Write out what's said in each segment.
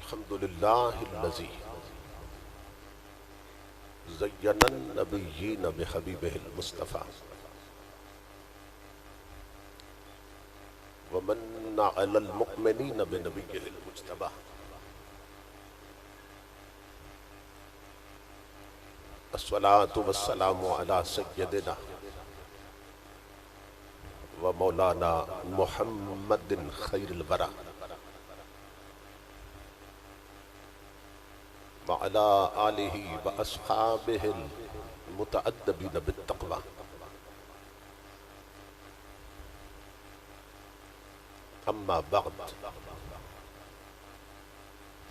الحمد لله الذي زين النبيين بحبيبه المصطفى ومن على المؤمنين بنبيه المجتبى الصلاة والسلام على سيدنا ومولانا محمد خير الورى وعلى آله وأصحابه المتأدبين بالتقوى أما بعد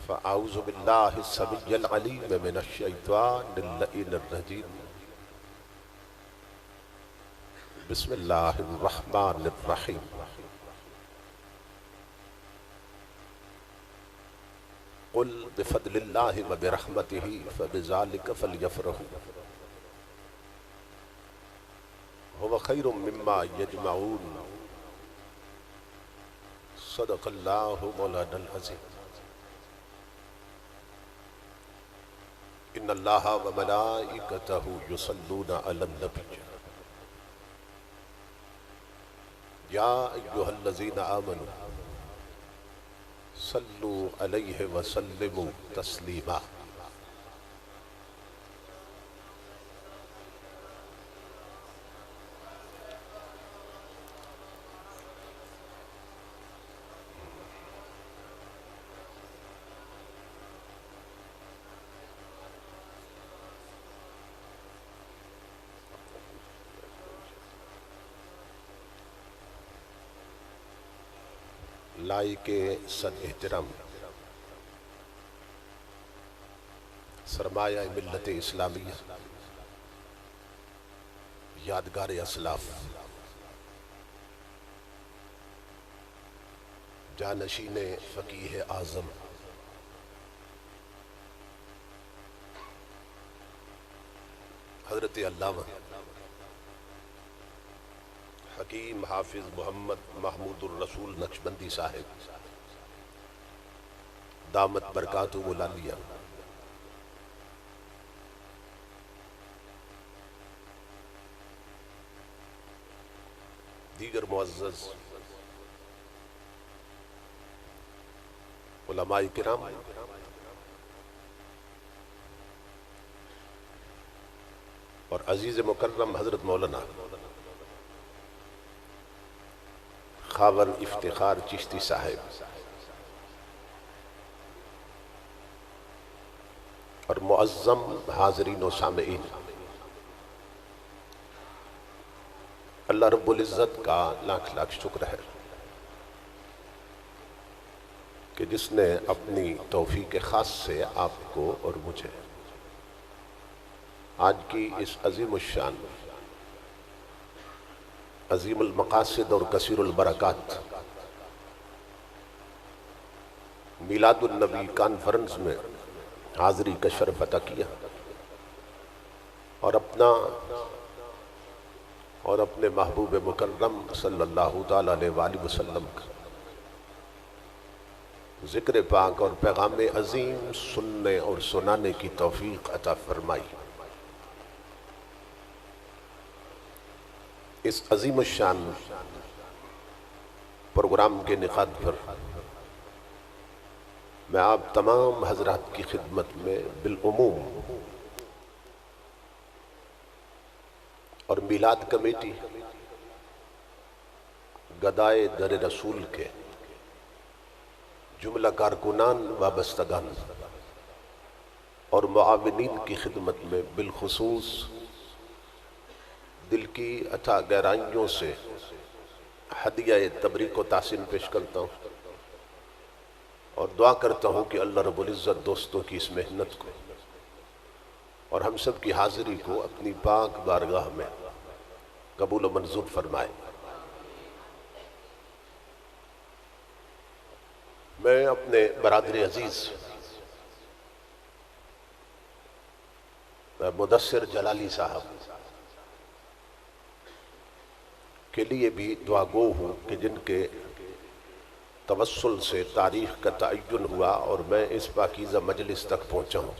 فأعوذ بالله السميع العليم من الشيطان اللئيم الرجيم بسم الله الرحمن الرحيم قل بفضل الله وبرحمته فبذلك فليفرحوا هو خير مما يجمعون صدق الله مولانا العظيم ان الله وملائكته يصلون على النبي يا ايها الذين آمنوا صلوا علیہ وسلموا تسلیما لائق صد احترام سرمایہ ملت اسلامیہ یادگار اسلاف جانشین فقیہ اعظم حضرت علامہ حکیم حافظ محمد محمود الرسول نقشبندی صاحب دامت برکاتہ العالیہ دیگر معزز علماء کرام اور عزیز مکرم حضرت مولانا خاور افتخار چشتی صاحب اور معظم حاضرین و سامعین، اللہ رب العزت کا لاکھ لاکھ شکر ہے کہ جس نے اپنی توفیق خاص سے آپ کو اور مجھے آج کی اس عظیم الشان عظیم المقاصد اور کثیر البرکات میلاد النبی کانفرنس میں حاضری کا شرف عطا کیا اور اپنے محبوب مکرم صلی اللہ تعالیٰ علیہ وآلہ وسلم کا ذکر پاک اور پیغام عظیم سننے اور سنانے کی توفیق عطا فرمائی۔ اس عظیم الشان پروگرام کے انعقاد پر میں آپ تمام حضرات کی خدمت میں بالعموم اور میلاد کمیٹی گدائے در رسول کے جملہ کارکنان وابستگان اور معاونین کی خدمت میں بالخصوص دل کی عطا گہرائیوں سے ہدیہ تبریک و تحسین پیش کرتا ہوں اور دعا کرتا ہوں کہ اللہ رب العزت دوستوں کی اس محنت کو اور ہم سب کی حاضری کو اپنی پاک بارگاہ میں قبول و منظور فرمائے۔ میں اپنے برادر عزیز مدثر جلالی صاحب کے لیے بھی دعا گو ہوں کہ جن کے توسل سے تاریخ کا تعین ہوا اور میں اس پاکیزہ مجلس تک پہنچا ہوں۔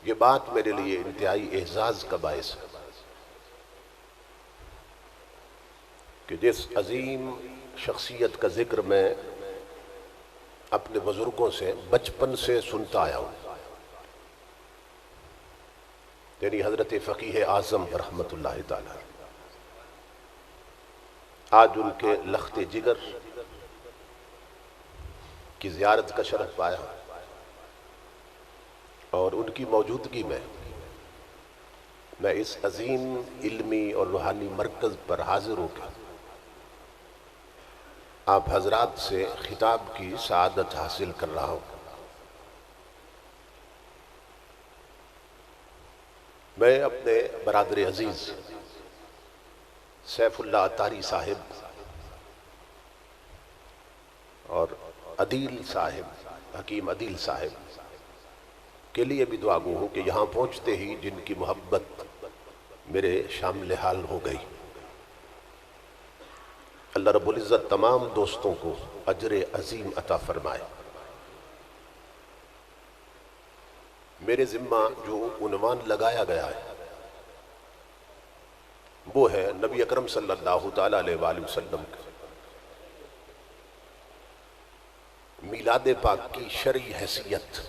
یہ بات میرے لیے انتہائی اعزاز کا باعث ہے کہ جس عظیم شخصیت کا ذکر میں اپنے بزرگوں سے بچپن سے سنتا آیا ہوں، یعنی حضرت فقیہ اعظم رحمۃ اللہ تعالی، آج ان کے لخت جگر کی زیارت کا شرف پایا اور ان کی موجودگی میں اس عظیم علمی اور روحانی مرکز پر حاضر ہو کر آپ حضرات سے خطاب کی سعادت حاصل کر رہا ہوں۔ میں اپنے برادر عزیز سیف اللہ اتاری صاحب اور عدیل صاحب، حکیم عدیل صاحب کے لیے بھی دعا گو ہوں کہ یہاں پہنچتے ہی جن کی محبت میرے شامل حال ہو گئی، اللہ رب العزت تمام دوستوں کو اجر عظیم عطا فرمائے۔ میرے ذمہ جو عنوان لگایا گیا ہے وہ ہے نبی اکرم صلی اللہ تعالیٰ علیہ وآلہ وسلم کا میلاد پاک کی شرعی حیثیت۔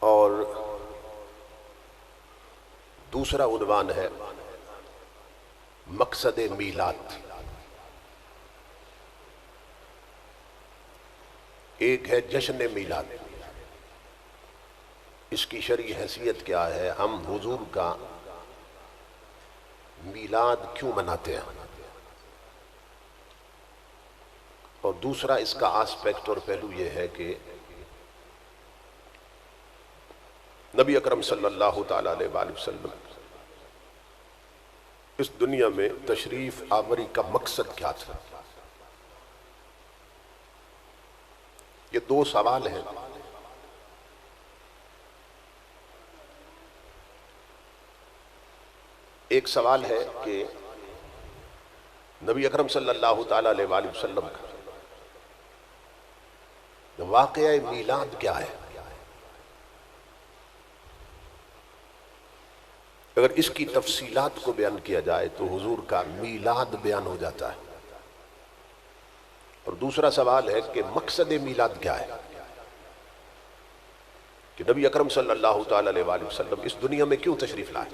اور دوسرا عنوان ہے مقصد میلاد۔ ایک ہے جشن میلاد، اس کی شرعی حیثیت کیا ہے، ہم حضور کا میلاد کیوں مناتے ہیں، اور دوسرا اس کا آسپیکٹ اور پہلو یہ ہے کہ نبی اکرم صلی اللہ تعالیٰ علیہ وآلہ وسلم اس دنیا میں تشریف آوری کا مقصد کیا تھا۔ یہ دو سوال ہیں۔ ایک سوال ہے کہ نبی اکرم صلی اللہ تعالیٰ علیہ وآلہ وسلم کا واقعہ میلاد کیا ہے۔ اگر اس کی تفصیلات کو بیان کیا جائے تو حضور کا میلاد بیان ہو جاتا ہے، اور دوسرا سوال ہے کہ مقصد میلاد کیا ہے، کہ نبی اکرم صلی اللہ تعالیٰ علیہ وآلہ وسلم اس دنیا میں کیوں تشریف لائے،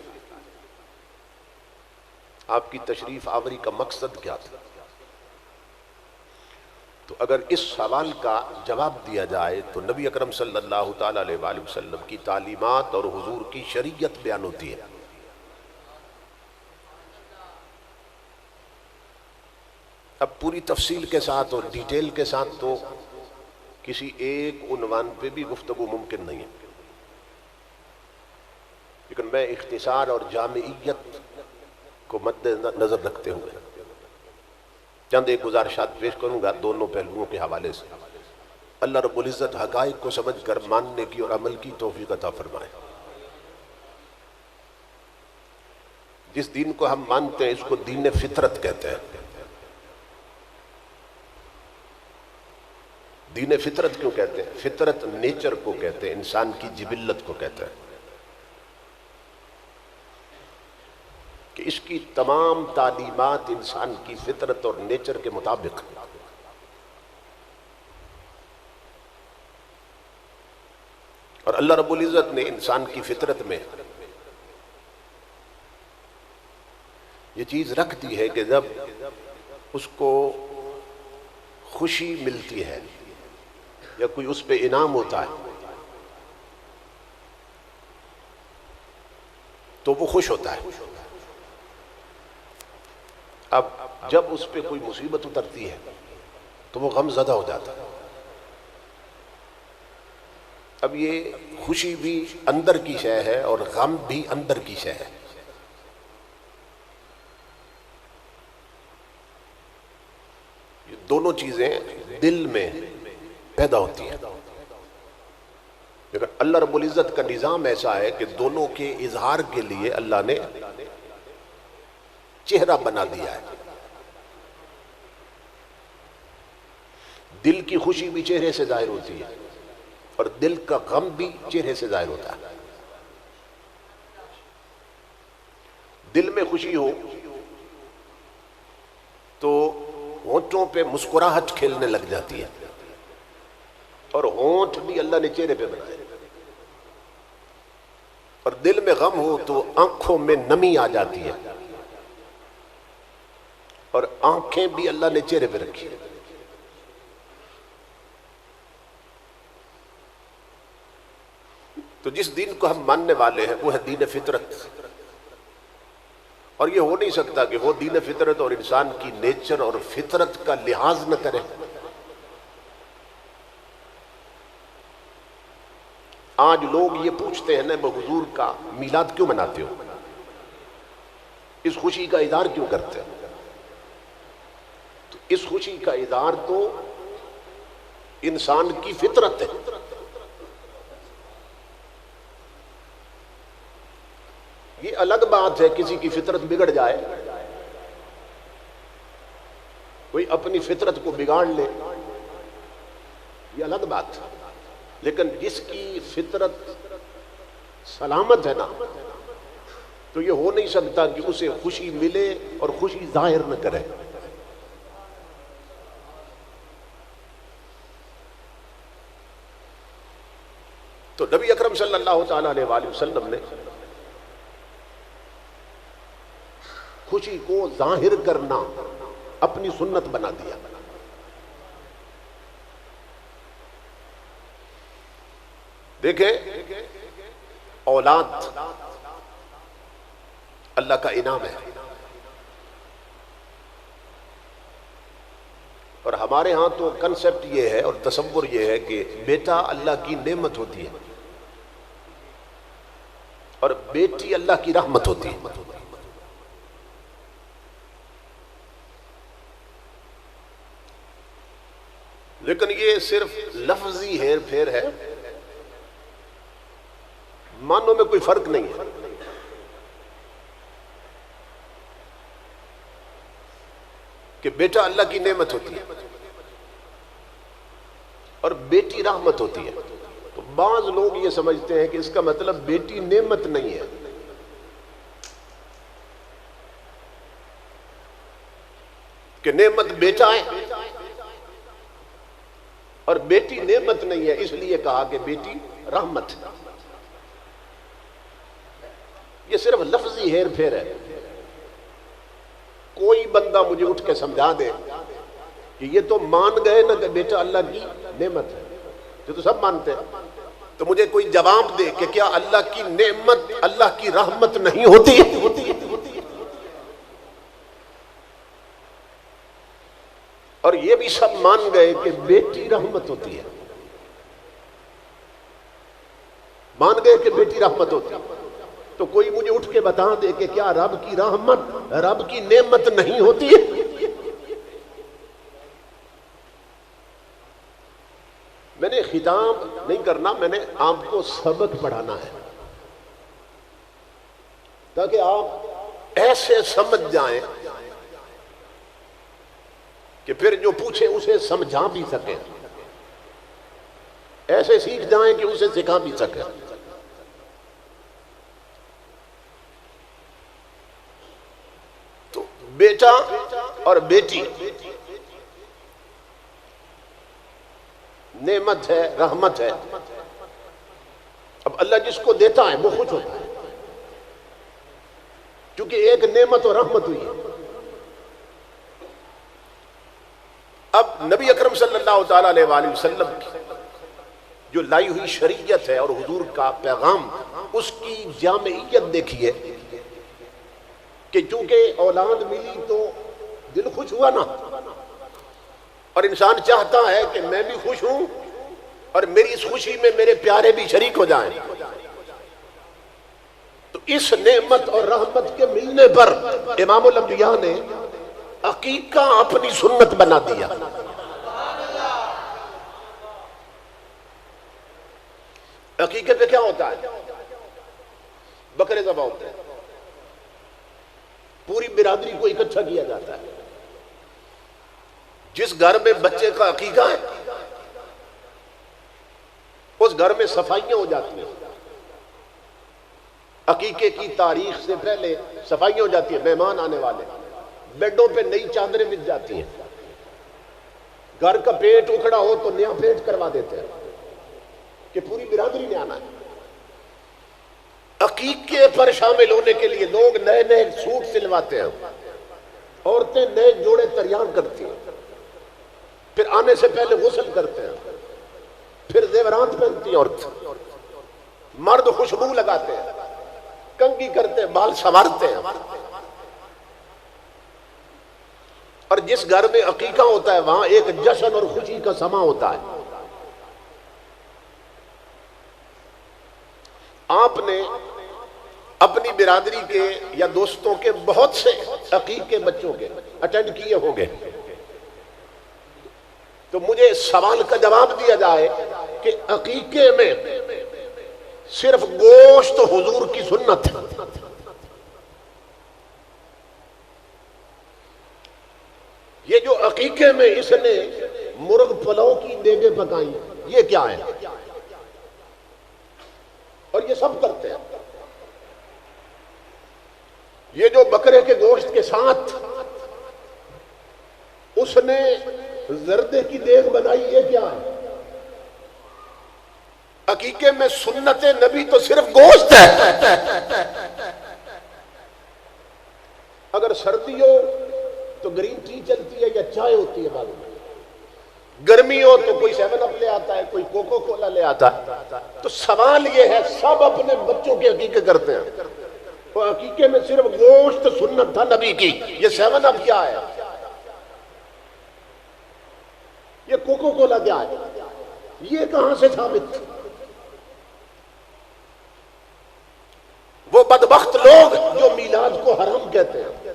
آپ کی تشریف آوری کا مقصد کیا تھا۔ تو اگر اس سوال کا جواب دیا جائے تو نبی اکرم صلی اللہ تعالیٰ علیہ وآلہ وسلم کی تعلیمات اور حضور کی شریعت بیان ہوتی ہے۔ اب پوری تفصیل کے ساتھ اور ڈیٹیل کے ساتھ تو کسی ایک عنوان پہ بھی گفتگو ممکن نہیں ہے، لیکن میں اختصار اور جامعیت کو مد نظر رکھتے ہوئے چند ایک گزارشات پیش کروں گا دونوں پہلوؤں کے حوالے سے۔ اللہ رب العزت حقائق کو سمجھ کر ماننے کی اور عمل کی توفیق عطا فرمائے۔ جس دین کو ہم مانتے ہیں اس کو دین فطرت کہتے ہیں۔ دین فطرت کیوں کہتے ہیں؟ فطرت نیچر کو کہتے ہیں، انسان کی جبلت کو کہتے ہیں، کہ اس کی تمام تعلیمات انسان کی فطرت اور نیچر کے مطابق، اور اللہ رب العزت نے انسان کی فطرت میں یہ چیز رکھ دی ہے کہ جب اس کو خوشی ملتی ہے یا کوئی اس پہ انعام ہوتا ہے تو وہ خوش ہوتا ہے، اب جب اس پہ کوئی مصیبت اترتی ہے تو وہ غم زدہ ہو جاتا ہے۔ اب یہ خوشی بھی اندر کی شے ہے اور غم بھی اندر کی شے ہے۔ یہ دونوں چیزیں دل میں پیدا ہوتی ہیں۔ لیکن اللہ رب العزت کا نظام ایسا ہے کہ دونوں کے اظہار کے لیے اللہ نے چہرہ بنا دیا ہے. دل کی خوشی بھی چہرے سے ظاہر ہوتی ہے اور دل کا غم بھی چہرے سے ظاہر ہوتا ہے. دل میں خوشی ہو تو ہونٹوں پہ مسکراہٹ کھیلنے لگ جاتی ہے، اور ہونٹ بھی اللہ نے چہرے پہ بنائے. اور دل میں غم ہو تو آنکھوں میں نمی آ جاتی ہے، اور آنکھیں بھی اللہ نے چہرے پہ رکھی. تو جس دین کو ہم ماننے والے ہیں وہ ہے دین فطرت. اور یہ ہو نہیں سکتا کہ وہ دین فطرت اور انسان کی نیچر اور فطرت کا لحاظ نہ کرے. آج لوگ یہ پوچھتے ہیں نا وہ حضور کا میلاد کیوں مناتے ہو، اس خوشی کا اظہار کیوں کرتے ہو؟ تو اس خوشی کا اظہار تو انسان کی فطرت ہے. یہ الگ بات ہے کسی کی فطرت بگڑ جائے، کوئی اپنی فطرت کو بگاڑ لے، یہ الگ بات ہے. لیکن جس کی فطرت سلامت ہے نا، تو یہ ہو نہیں سکتا کہ اسے خوشی ملے اور خوشی ظاہر نہ کرے. تو نبی اکرم صلی اللہ تعالی علیہ وآلہ وسلم نے خوشی کو ظاہر کرنا اپنی سنت بنا دیا. دیکھیں، اولاد اللہ کا انعام ہے، اور ہمارے ہاں تو کنسپٹ یہ ہے اور تصور یہ ہے کہ بیٹا اللہ کی نعمت ہوتی ہے اور بیٹی اللہ کی رحمت ہوتی ہے. لیکن یہ صرف لفظی ہیر پھیر ہے، معنوں میں کوئی فرق نہیں ہے. کہ بیٹا اللہ کی نعمت ہوتی ہے اور بیٹی رحمت ہوتی ہے. تو بعض لوگ یہ سمجھتے ہیں کہ اس کا مطلب بیٹی نعمت نہیں ہے. کہ نعمت بیٹا ہے اور بیٹی نعمت نہیں ہے، اس لیے کہا کہ بیٹی رحمت ہے. یہ صرف لفظی ہیر پھیر ہے. کوئی بندہ مجھے اٹھ کے سمجھا دے کہ یہ تو مان گئے نا کہ بیٹا اللہ کی نعمت ہے، یہ تو سب مانتے ہیں. تو مجھے کوئی جواب دے کہ کیا اللہ کی نعمت اللہ کی رحمت نہیں ہوتی؟ اور یہ بھی سب مان گئے کہ بیٹی رحمت ہوتی ہے، مان گئے کہ بیٹی رحمت ہوتی ہے. تو کوئی مجھے اٹھ کے بتا دے کہ کیا رب کی رحمت رب کی نعمت نہیں ہوتی ہے؟ میں نے خطاب نہیں کرنا، میں نے آپ کو سبق پڑھانا ہے تاکہ آپ ایسے سمجھ جائیں کہ پھر جو پوچھے اسے سمجھا بھی سکے، ایسے سیکھ جائیں کہ اسے سکھا بھی سکے. تو بیٹا اور بیٹی نعمت ہے، رحمت ہے. اب اللہ جس کو دیتا ہے وہ خوش ہوتا ہے، کیونکہ ایک نعمت اور رحمت ہوئی ہے. اب نبی اکرم صلی اللہ تعالی علیہ وآلہ وسلم کی جو لائی ہوئی شریعت ہے اور حضور کا پیغام، اس کی جامعیت دیکھیے کہ چونکہ اولاد ملی تو دل خوش ہوا نا، اور انسان چاہتا ہے کہ میں بھی خوش ہوں اور میری اس خوشی میں میرے پیارے بھی شریک ہو جائیں. تو اس نعمت اور رحمت کے ملنے پر امام الانبیاء نے عقیقہ اپنی سنت بنا دیا. عقیقے پہ کیا ہوتا ہے؟ بکرے ذبح ہوتے ہیں، پوری برادری کو اکٹھا کیا جاتا ہے. جس گھر میں بچے کا عقیقہ ہے اس گھر میں صفائیاں ہو جاتی ہیں. عقیقے کی تاریخ سے پہلے صفائیاں ہو جاتی ہیں. مہمان آنے والے، بیڈوں پہ نئی چادریں بچھ جاتی ہیں. گھر کا پیٹ اکھڑا ہو تو نیا پیٹ کروا دیتے ہیں کہ پوری برادری نے آنا ہے. عقیقے پر شامل ہونے کے لیے لوگ نئے نئے سوٹ سلواتے ہیں، عورتیں نئے جوڑے تیار کرتی ہیں، پھر آنے سے پہلے غسل کرتے ہیں، پھر زیورات پہنتی ہیں عورت، مرد خوشبو لگاتے ہیں، کنگھی کرتے ہیں، بال سنوارتے ہیں. اور جس گھر میں عقیقہ ہوتا ہے وہاں ایک جشن اور خوشی کا سما ہوتا ہے. آپ نے اپنی برادری کے یا دوستوں کے بہت سے عقیقے بچوں کے اٹینڈ کیے ہوں گے، تو مجھے سوال کا جواب دیا جائے کہ عقیقے میں صرف گوشت حضور کی سنت ہے، یہ جو عقیقے میں اس نے مرغ پلاؤ کی دیگیں پکائیں یہ کیا ہے؟ اور یہ سب کرتے ہیں. یہ جو بکرے کے گوشت کے ساتھ اس نے زردے کی دیگ بنائی یہ کیا ہے؟ عقیقے میں سنت نبی تو صرف گوشت ہے. اگر سردی ہو تو گرین ٹی چلتی ہے یا چائے ہوتی ہے، معلوم ہے. گرمی ہو تو کوئی 7 اپ لے آتا ہے، کوئی کوکو کولا لے آتا ہے. تو سوال یہ ہے سب اپنے بچوں کے عقیقے کرتے ہیں، تو عقیقے میں صرف گوشت سنت تھا نبی کی، یہ 7 اپ کیا ہے؟ یہ کوکو کولا کیا ہے؟ یہ کہاں سے ثابت؟ وہ بدبخت لوگ جو میلاد کو حرام کہتے ہیں،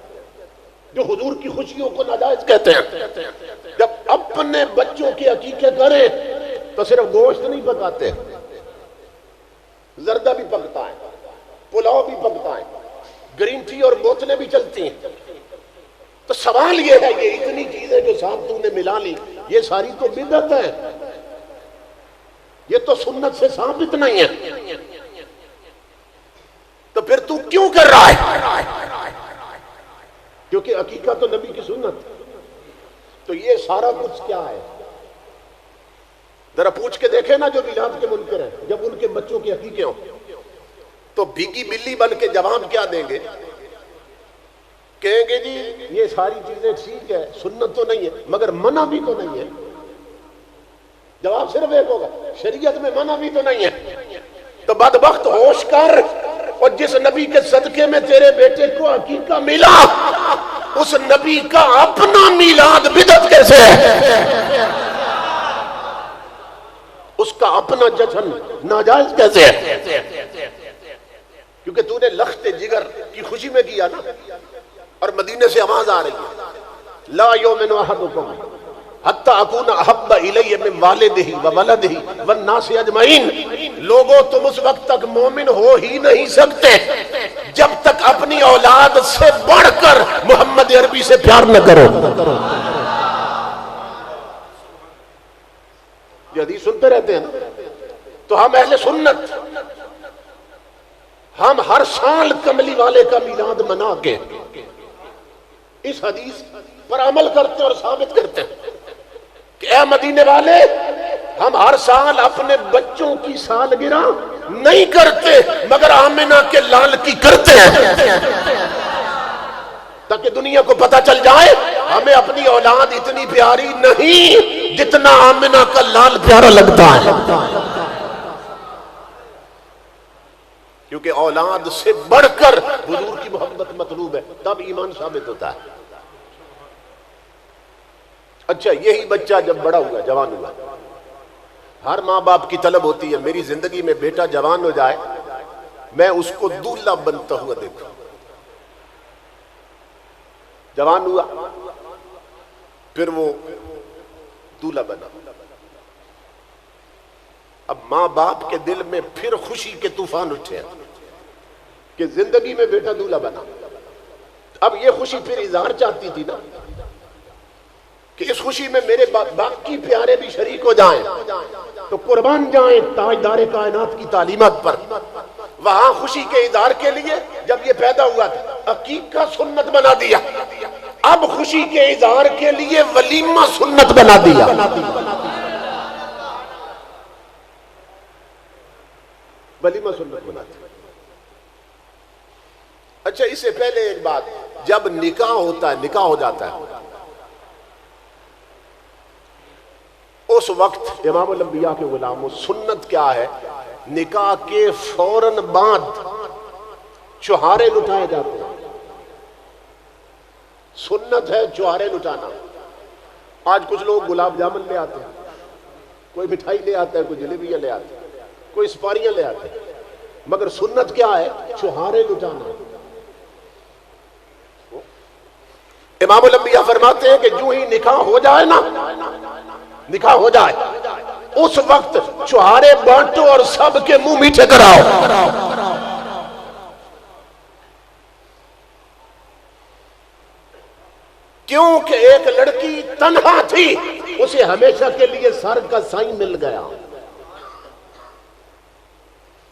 جو حضور کی خوشیوں کو ناجائز کہتے ہیں، جب اپنے بچوں کے عقیقے کریں تو صرف گوشت نہیں پکاتے، زردہ بھی پکتا ہے، پلاؤ بھی پکتا ہے، گرین ٹی اور بوتلیں بھی چلتی ہیں. تو سوال یہ ہے یہ اتنی چیزیں جو ساتھ تو نے ملا لی یہ ساری تو بدعت ہے، یہ تو سنت سے ثابت نہیں ہے. تو پھر تو کیوں کر رہا ہے؟ کیونکہ عقیقہ تو نبی کی سنت. تو یہ سارا کچھ کیا ہے؟ ذرا پوچھ کے دیکھیں نا جو میلاد کے منکر ہیں، جب ان کے بچوں کے عقیقے ہوں تو بھیگی بلی بن کے جواب کیا دیں گے؟ کہیں گے جی یہ ساری چیزیں ٹھیک ہے، سنت تو نہیں ہے مگر منع بھی تو نہیں ہے. جواب صرف ایک ہوگا، شریعت میں منع بھی تو نہیں ہے. تو بدبخت ہوش کر، اور جس نبی کے صدقے میں تیرے بیٹے کو عقیقہ ملا اس نبی کا اپنا میلاد بدعت کیسے ہے؟ اس کا اپنا جشن ناجائز کیسے ہے؟ کیونکہ تو نے لخت جگر کی خوشی میں کیا نا. اور مدینے سے آواز آ رہی ہے لا یؤمن احدکم حتی اکون احب الی من والدہ وولدہ والناس اجمعین. لوگوں تم اس وقت تک مومن ہو ہی نہیں سکتے جب تک اپنی اولاد سے بڑھ کر محمد عربی سے پیار نہ کرو. یہ حدیث سنتے رہتے ہیں نا. تو ہم اہل سنت ہم ہر سال کملی والے کا میلاد منا کے اس حدیث پر عمل کرتے اور ثابت کرتے ہیں کہ اے مدینے والے ہم ہر سال اپنے بچوں کی سالگرہ نہیں کرتے مگر آمنہ کے لال کی کرتے ہیں تاکہ دنیا کو پتہ چل جائے ہمیں اپنی اولاد اتنی پیاری نہیں جتنا آمنہ کا لال پیارا لگتا ہے. کیونکہ اولاد سے بڑھ کر حضور کی محبت مطلوب ہے تب ایمان ثابت ہوتا ہے. اچھا یہی بچہ جب بڑا ہوا جوان ہوا ہر ماں باپ کی طلب ہوتی ہے میری زندگی میں بیٹا جوان ہو جائے میں اس کو دولہا بنتا ہوا دیکھوں. جوان ہوا پھر وہ دولہا بنا. اب ماں باپ کے دل میں پھر خوشی کے طوفان اٹھے ہیں کہ زندگی میں بیٹا دولہا بنا. اب یہ خوشی پھر اظہار چاہتی تھی نا کہ اس خوشی میں میرے باقی پیارے بھی شریک ہو جائیں تو قربان جائیں تاجدار کائنات کی تعلیمات پر. وہاں خوشی کے اظہار کے لیے جب یہ پیدا ہوا تھا عقیقہ سنت بنا دیا. اب خوشی کے اظہار کے لیے ولیمہ سنت بنا دیا. ولیمہ سنت بنا دیا. اچھا اس سے پہلے ایک بات, جب نکاح ہوتا ہے, نکاح ہو جاتا ہے, اس وقت امام الانبیاء کے غلاموں سنت کیا ہے؟ نکاح کے فوراً بعد چوہارے لٹائے جاتے ہیں. سنت ہے چوہارے لٹانا. آج کچھ لوگ گلاب جامن لے آتے ہیں, کوئی مٹھائی لے آتا ہے, کوئی جلیبیاں لے آتے ہیں, کوئی سپاریاں لے آتے ہیں, مگر سنت کیا ہے؟ چوہارے لٹانا. امام الانبیاء فرماتے ہیں کہ جو ہی نکاح ہو جائے نا, نکاح ہو جائے اس وقت چوہارے بانٹو اور سب کے منہ میٹھے کراؤ. کیونکہ ایک لڑکی تنہا تھی, اسے ہمیشہ کے لیے سر کا سائیں مل گیا.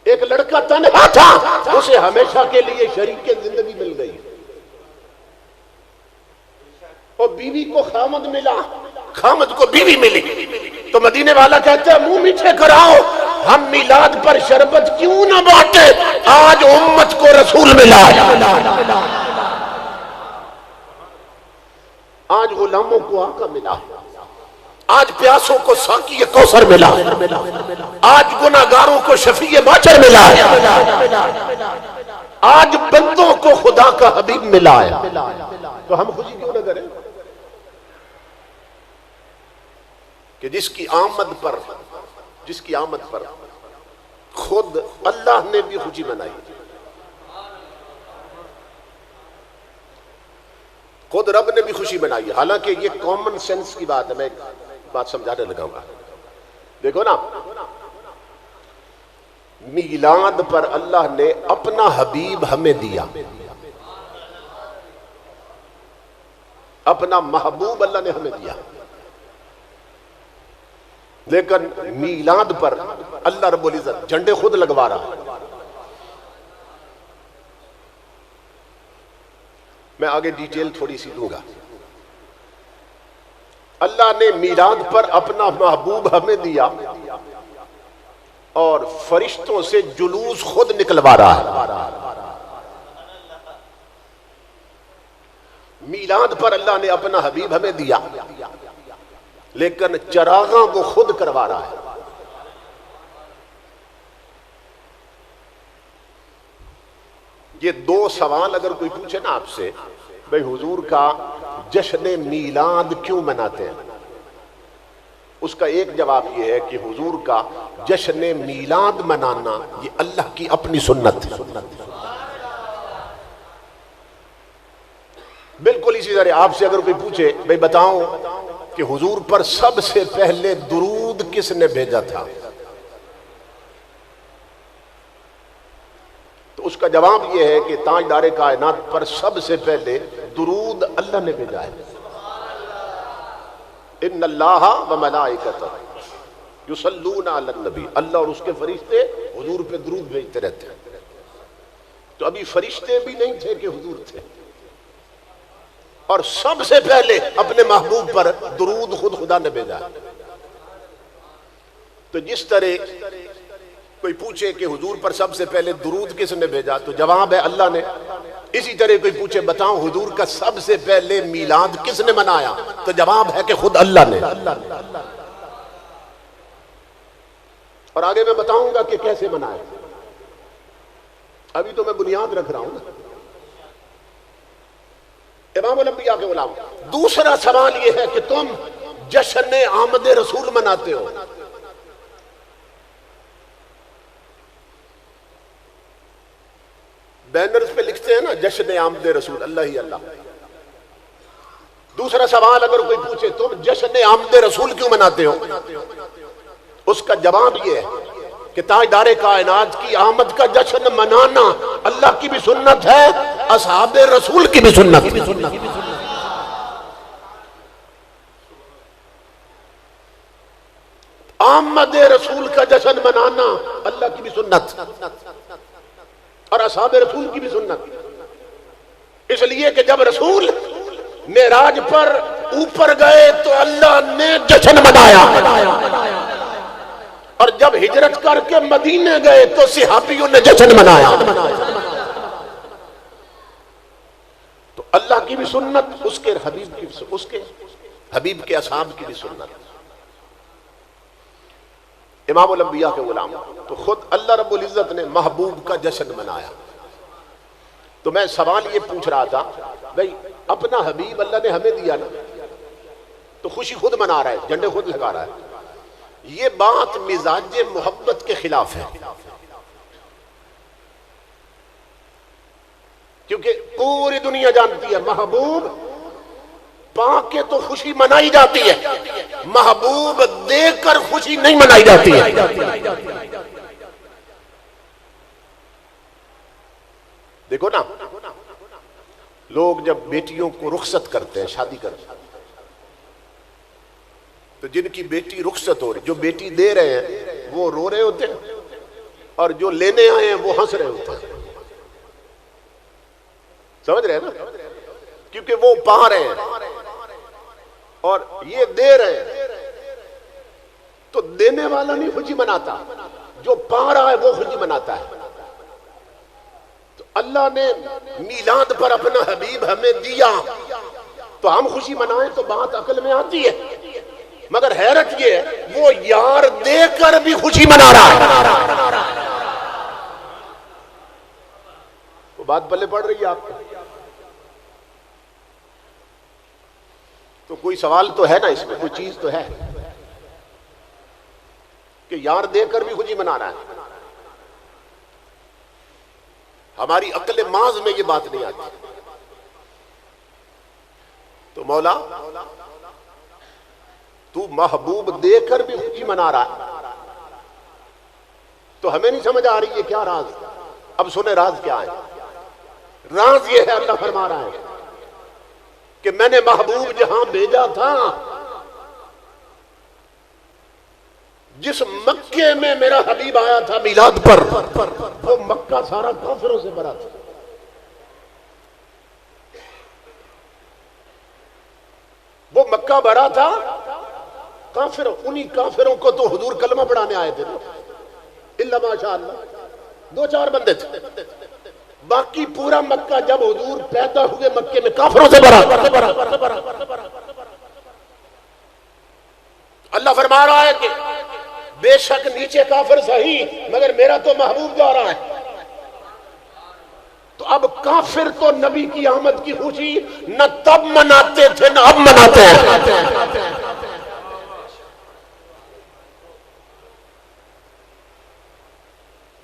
ایک لڑکا تنہا تھا, اسے ہمیشہ کے لیے شریک زندگی مل گئی. اور بیوی کو خامد ملا, خامد کو بیوی ملی, تو مدینے والا کہتا ہے منہ میٹھے کراؤ, ہم میلاد پر شربت کیوں نہ بانٹے, آج امت کو رسول ملا ہے, آج غلاموں کو آقا ملا, آج پیاسوں کو ساقی کوثر ملا, آج گناہگاروں کو شفیع ماچر ملا ہے, آج بندوں کو خدا کا حبیب ملا ہے. تو ہم خوشی کیوں نہ کریں کہ جس کی آمد پر خود اللہ نے بھی خوشی منائی, خود رب نے بھی خوشی منائی. حالانکہ یہ کامن سینس کی بات ہے, میں ایک بات سمجھانے لگا ہوں. دیکھو نا, میلاد پر اللہ نے اپنا حبیب ہمیں دیا, اپنا محبوب اللہ نے ہمیں دیا, لیکن میلاد پر اللہ رب العزت جھنڈے خود لگوا رہا ہے. میں آگے ڈیٹیل تھوڑی سی دوں گا. اللہ نے میلاد پر اپنا محبوب ہمیں دیا اور فرشتوں سے جلوس خود نکلوا رہا ہے. میلاد پر اللہ نے اپنا حبیب ہمیں دیا لیکن چراغاں وہ خود کروا رہا ہے. یہ دو سوال اگر کوئی پوچھے نا آپ سے, بھئی حضور کا جشن میلاد کیوں مناتے ہیں, اس کا ایک جواب یہ ہے کہ حضور کا جشن میلاد منانا یہ اللہ کی اپنی سنت ہے. بالکل اسی طرح آپ سے اگر کوئی پوچھے بھئی بتاؤ کہ حضور پر سب سے پہلے درود کس نے بھیجا تھا, تو اس کا جواب یہ ہے کہ تاجدار کائنات پر سب سے پہلے درود اللہ نے بھیجا ہے. ان اللہ و ملائکتہ یصلون علی النبی, اللہ اور اس کے فرشتے حضور پہ درود بھیجتے رہتے ہیں. تو ابھی فرشتے بھی نہیں تھے کہ حضور تھے, اور سب سے پہلے اپنے محبوب پر درود خود خدا نے بھیجا. تو جس طرح کوئی پوچھے کہ حضور پر سب سے پہلے درود کس نے بھیجا, تو جواب ہے اللہ نے. اسی طرح کوئی پوچھے بتاؤ حضور کا سب سے پہلے میلاد کس نے منایا, تو جواب ہے کہ خود اللہ نے. اور آگے میں بتاؤں گا کہ کیسے منایا, ابھی تو میں بنیاد رکھ رہا ہوں نا. امام الانبیاء کے غلام. دوسرا سوال یہ ہے کہ تم جشن آمد رسول مناتے ہو, بینرز پہ لکھتے ہیں نا جشن آمد رسول, اللہ ہی اللہ. دوسرا سوال اگر کوئی پوچھے تم جشن آمد رسول کیوں مناتے ہو, اس کا جواب یہ ہے کہ تاجدار کائنات کی آمد کا جشن منانا اللہ کی بھی سنت ہے، اصحاب رسول کی بھی سنت ہے۔ آمد رسول کا جشن منانا اللہ کی بھی سنت اور اصحاب رسول کی بھی سنت، اس لیے کہ جب رسول معراج پر اوپر گئے تو اللہ نے جشن منایا، اور جب ہجرت کر کے مدینے گئے تو صحابیوں نے جشن منایا۔ تو اللہ کی بھی سنت، اس کے حبیب کے اصحاب کی بھی سنت، امام الانبیاء کے غلام۔ تو خود اللہ رب العزت نے محبوب کا جشن منایا۔ تو میں سوال یہ پوچھ رہا تھا، بھئی اپنا حبیب اللہ نے ہمیں دیا نا، تو خوشی خود منا رہا ہے، جھنڈے خود لگا رہا ہے، یہ بات مزاج محبت کے خلاف ہے، کیونکہ پوری دنیا جانتی ہے محبوب پا کے تو خوشی منائی جاتی ہے، محبوب دے کر خوشی نہیں منائی جاتی ہے۔ دیکھو نا، لوگ جب بیٹیوں کو رخصت کرتے ہیں، شادی کرتے ہیں، تو جن کی بیٹی رخصت ہو رہی، جو بیٹی دے رہے ہیں وہ رو رہے ہوتے ہیں، اور جو لینے آئے ہیں وہ ہنس رہے ہوتے ہیں، سمجھ رہے ہیں نا، کیونکہ وہ پا رہے ہیں اور یہ دے رہے ہیں۔ تو دینے والا نہیں خوشی مناتا، جو پا رہا ہے وہ خوشی مناتا ہے۔ تو اللہ نے میلاد پر اپنا حبیب ہمیں دیا تو ہم خوشی منائیں تو بات عقل میں آتی ہے، مگر حیرت یہ ہے وہ یار دے کر بھی خوشی منا رہا ہے۔ وہ بات پلے پڑ رہی ہے آپ کو؟ تو کوئی سوال تو ہے نا اس میں، کوئی چیز تو ہے کہ یار دے کر بھی خوشی منا رہا ہے۔ ہماری عقل محض میں یہ بات نہیں آتی۔ تو مولا تو محبوب دے کر بھی خوشی منا رہا ہے، تو ہمیں نہیں سمجھ آ رہی ہے کیا راز؟ اب سنیں راز کیا ہے۔ راز یہ ہے، اللہ فرما رہا ہے کہ میں نے محبوب جہاں بھیجا تھا، جس مکے میں میرا حبیب آیا تھا میلاد پر، وہ مکہ سارا کافروں سے بھرا تھا۔ وہ مکہ بھرا تھا کافروں، انہی کافروں کو تو حضور کلمہ پڑھانے آئے تھے نا، الا ماشاء اللہ 2-4 بندے تھے، باقی پورا مکہ جب حضور پیدا ہوئے مکے میں کافروں سے بھرا۔ اللہ فرما رہا ہے کہ بے شک نیچے کافر صحیح، مگر میرا تو محبوب جا رہا ہے۔ تو اب کافر تو نبی کی آمد کی خوشی نہ تب مناتے تھے نہ اب مناتے ہیں۔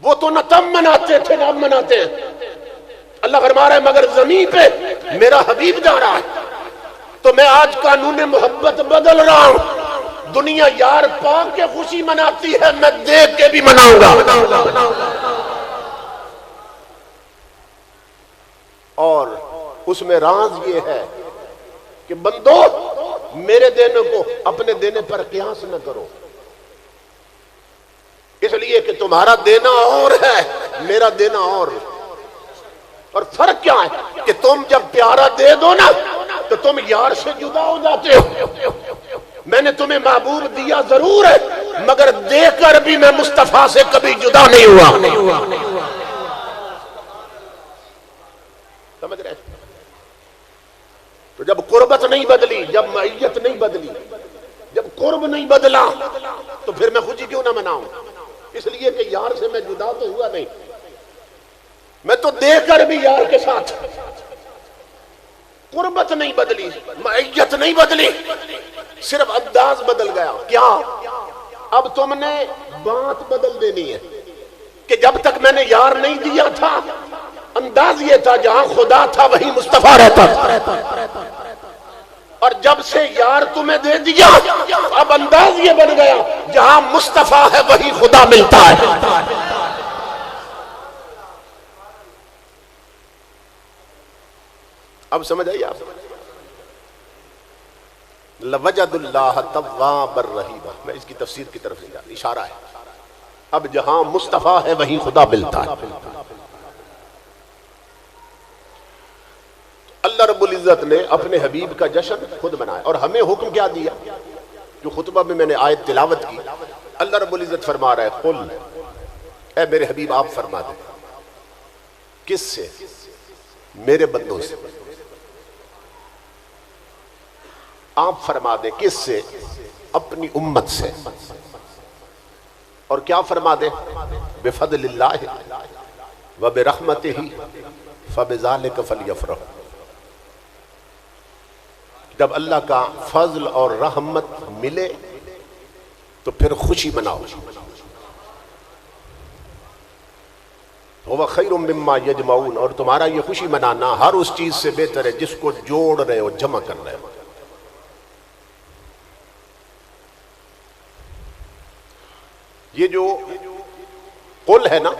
وہ تو نہ تب مناتے تھے نہ اب مناتے ہیں۔ اللہ فرما رہا ہے مگر زمین پہ میرا حبیب جا رہا ہے، تو میں آج قانون محبت بدل رہا ہوں۔ دنیا یار پاک کے خوشی مناتی ہے، میں دیکھ کے بھی مناؤں گا۔ اور اس میں راز یہ ہے کہ بندو میرے دینے کو اپنے دینے پر قیاس نہ کرو، اس لیے کہ تمہارا دینا اور ہے، میرا دینا اور فرق کیا ہے کہ تم جب پیارا دے دو نا تو تم یار سے جدا ہو جاتے ہو۔ میں نے تمہیں محبوب دیا ضرور ہے، مگر دے کر بھی میں مصطفیٰ سے کبھی جدا نہیں ہوا۔ سمجھ رہے؟ تو جب قربت نہیں بدلی، جب معیت نہیں بدلی، جب قرب نہیں بدلا، تو پھر میں خوشی کیوں نہ مناؤں؟ اس لیے کہ یار سے میں جدا تو ہوا نہیں، میں تو دے کر بھی یار کے ساتھ۔ قربت نہیں بدلی، معیت نہیں بدلی، صرف انداز بدل گیا۔ کیا؟ اب تم نے بات بدل دینی ہے کہ جب تک میں نے یار نہیں دیا تھا، انداز یہ تھا جہاں خدا تھا وہیں مصطفیٰ رہتا تھا، اور جب سے یار تمہیں دے دیا اب انداز یہ بن گیا جہاں مصطفیٰ ہے وہی خدا ملتا ہے. اب سمجھ آئی آپ؟ لَوَجَدُ اللَّهَ تَوَّابًا رَحِيمًا. میں اس کی تفسیر کی طرف نہیں جا رہا، اشارہ ہے. اب جہاں مصطفیٰ ہے وہیں خدا ملتا ہے. اللہ رب العزت نے اپنے حبیب کا جشن خود منایا اور ہمیں حکم کیا دیا؟ جو خطبہ میں میں نے آیت تلاوت کی، اللہ رب العزت فرما رہا ہے قل، اے میرے حبیب آپ فرما دیں. کس سے؟ میرے بندوں سے. آپ فرما دیں کس سے؟ اپنی امت سے. اور کیا فرما دیں؟ بفضل اللہ وبرحمتہ فبذلک فلیفرحوا. جب اللہ کا فضل اور رحمت ملے تو پھر خوشی مناؤ. هو خیر مما یجمعون. اور تمہارا یہ خوشی منانا ہر اس چیز سے بہتر ہے جس کو جوڑ رہے ہو، جمع کر رہے ہو. یہ جو قل ہے نا،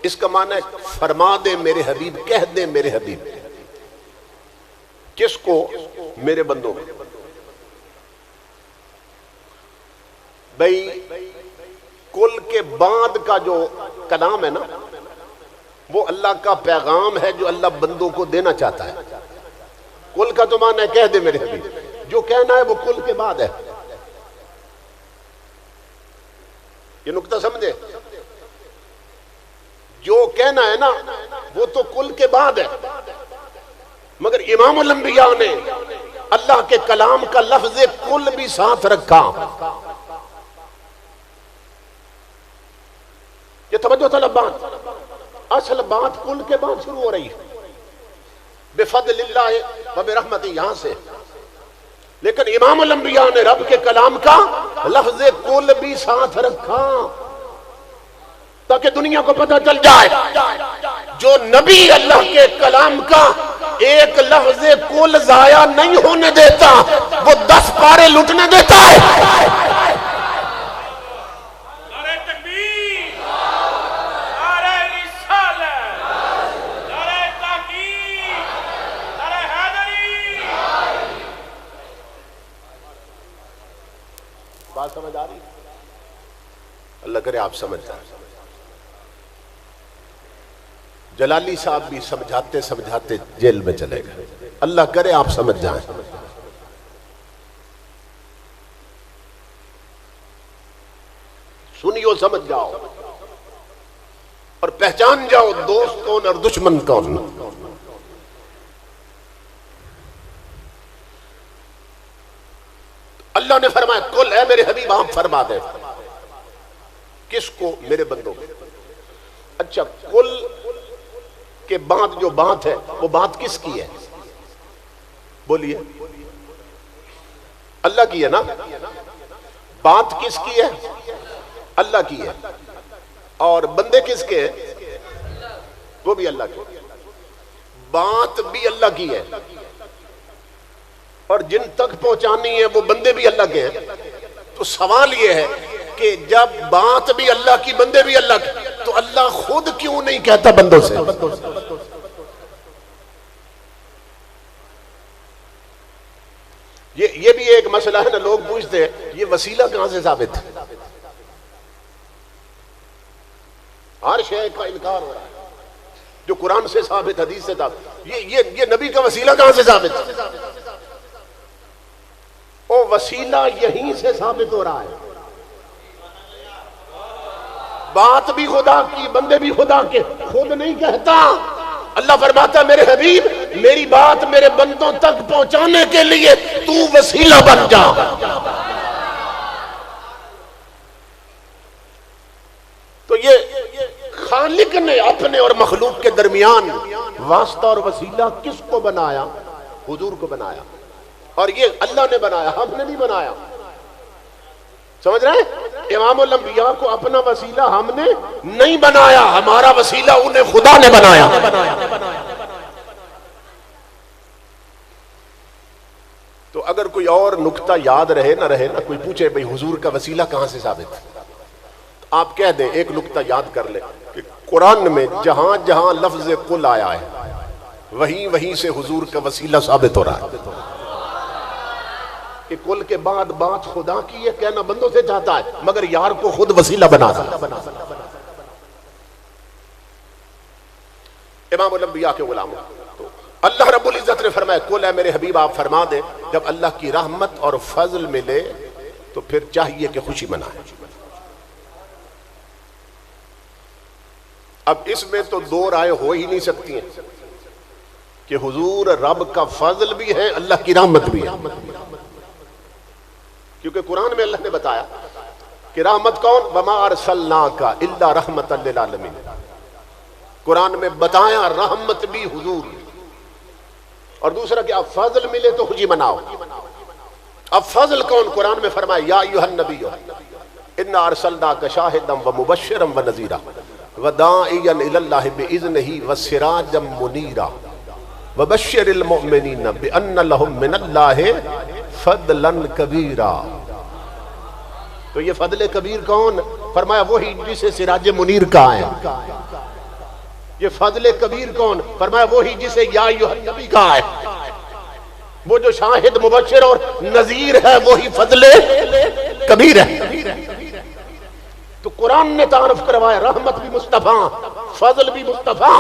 اس کا معنی ہے فرما دے میرے حبیب، کہہ دے میرے حبیب. کس کو؟ میرے بندوں. بھئی کل کے بعد کا جو کلام ہے نا وہ اللہ کا پیغام ہے جو اللہ بندوں کو دینا چاہتا ہے. کل کا تو معنی ہے کہہ دے میرے حبیب. جو کہنا ہے وہ کل کے بعد ہے. یہ نقطہ سمجھے؟ جو کہنا ہے نا وہ تو کل کے بعد ہے، مگر امام الانبیاء نے اللہ کے کلام کا لفظ کل بھی ساتھ رکھا. یہ توجہ طلب بات، اصل بات کل کے بعد شروع ہو رہی ہے. بفضل اللہ وبرحمتہ یہاں سے، لیکن امام الانبیاء نے رب کے کلام کا لفظ کل بھی ساتھ رکھا تاکہ دنیا کو پتہ چل جائے جو نبی اللہ کے کلام کا ایک لفظ کل ضائع نہیں ہونے دیتا وہ 10 پارے لٹنے دیتا ہے. نعرہ تکبیر، نعرہ رسالت، نعرہ تحقیق، نعرہ حیدری. بات سمجھ آ رہی؟ اللہ کرے آپ سمجھ جائیں. جلالی صاحب بھی سمجھاتے سمجھاتے جیل میں چلے گئے. اللہ کرے آپ سمجھ جائیں. سنیو، سمجھ جاؤ اور پہچان جاؤ دوست کون اور دشمن کون. اللہ نے فرمایا کل، اے میرے حبیب آپ فرما دیں. کس کو؟ میرے بندوں کو. اچھا، کل کے بعد جو بات ہے وہ بات کس کی ہے؟ بولیے. اللہ کی ہے نا. بات کس کی ہے؟ اللہ کی ہے. اور بندے کس کے ہیں؟ وہ بھی اللہ کے. بات بھی اللہ کی ہے اور جن تک پہنچانی ہے وہ بندے بھی اللہ کے ہیں. تو سوال یہ ہے کہ جب بات بھی اللہ کی بندے بھی اللہ کی تو اللہ خود کیوں نہیں کہتا بندوں سے؟ یہ بھی ایک مسئلہ ہے نا. لوگ پوچھتے ہیں یہ وسیلہ کہاں سے ثابت ہے؟ ہر شے کا انکار ہو رہا ہے جو قرآن سے ثابت، حدیث سے ثابت. یہ نبی کا وسیلہ کہاں سے ثابت ہے؟ وہ وسیلہ یہیں سے ثابت ہو رہا ہے. بات بھی خدا کی، بندے بھی خدا کے. خود نہیں کہتا. اللہ فرماتا ہے میرے حبیب میری بات میرے بندوں تک پہنچانے کے لیے تو وسیلہ بن جا. تو یہ خالق نے اپنے اور مخلوق کے درمیان واسطہ اور وسیلہ کس کو بنایا؟ حضور کو بنایا. اور یہ اللہ نے بنایا، ہم نے نہیں بنایا. سمجھ رہے ہیں؟ امام الانبیاء کو اپنا وسیلہ ہم نے نہیں بنایا، ہمارا وسیلہ انہیں خدا نے بنایا. تو اگر کوئی اور نکتہ یاد رہے نہ رہے نا، کوئی پوچھے بھئی حضور کا وسیلہ کہاں سے ثابت ہے، تو آپ کہہ دیں ایک نکتہ یاد کر لیں کہ قرآن میں جہاں جہاں لفظ قل آیا ہے وہیں سے حضور کا وسیلہ ثابت ہو رہا ہے کہ قل کے بعد بات خدا کی ہے، کہنا بندوں سے چاہتا ہے، مگر یار کو خود وسیلہ بنا دیا۔ امام الانبیاء کے غلاموں، تو اللہ رب العزت نے فرمایا قل اے میرے حبیب آپ فرما دیں جب اللہ کی رحمت اور فضل ملے تو پھر چاہیے کہ خوشی منائیں۔ اب اس میں تو دو رائے ہو ہی نہیں سکتی ہیں کہ حضور رب کا فضل بھی ہے، اللہ کی رحمت بھی ہے، کیونکہ قرآن میں اللہ نے بتایا کہ رحمت کون؟ وما ارسلناک الا رحمتا للعالمین۔ قرآن میں بتایا رحمت بھی حضور، اور دوسرا کہ اب فضل ملے تو خوشی مناؤ۔ اب فضل کون؟ قرآن میں فرمایا یا ایھا النبی انا ارسلناک شاہدا ومبشرا ونذیرا وداعیا الی اللہ باذنہ وسراجا منیرا وبشر المؤمنین بان لهم من اللہ فضلا کبیرا۔ تو یہ فضل کبیر کون؟ فرمایا وہی جسے سراج منیر کہا ہے۔ یہ فضل کبیر کون؟ فرمایا وہی جسے یا ایھا النبی کہا ہے۔ وہ جو شاہد مبشر اور نذیر ہے وہی فضل کبیر ہے۔ تو قرآن نے تعارف کروایا رحمت بھی مصطفیٰ، فضل بھی مصطفیٰ،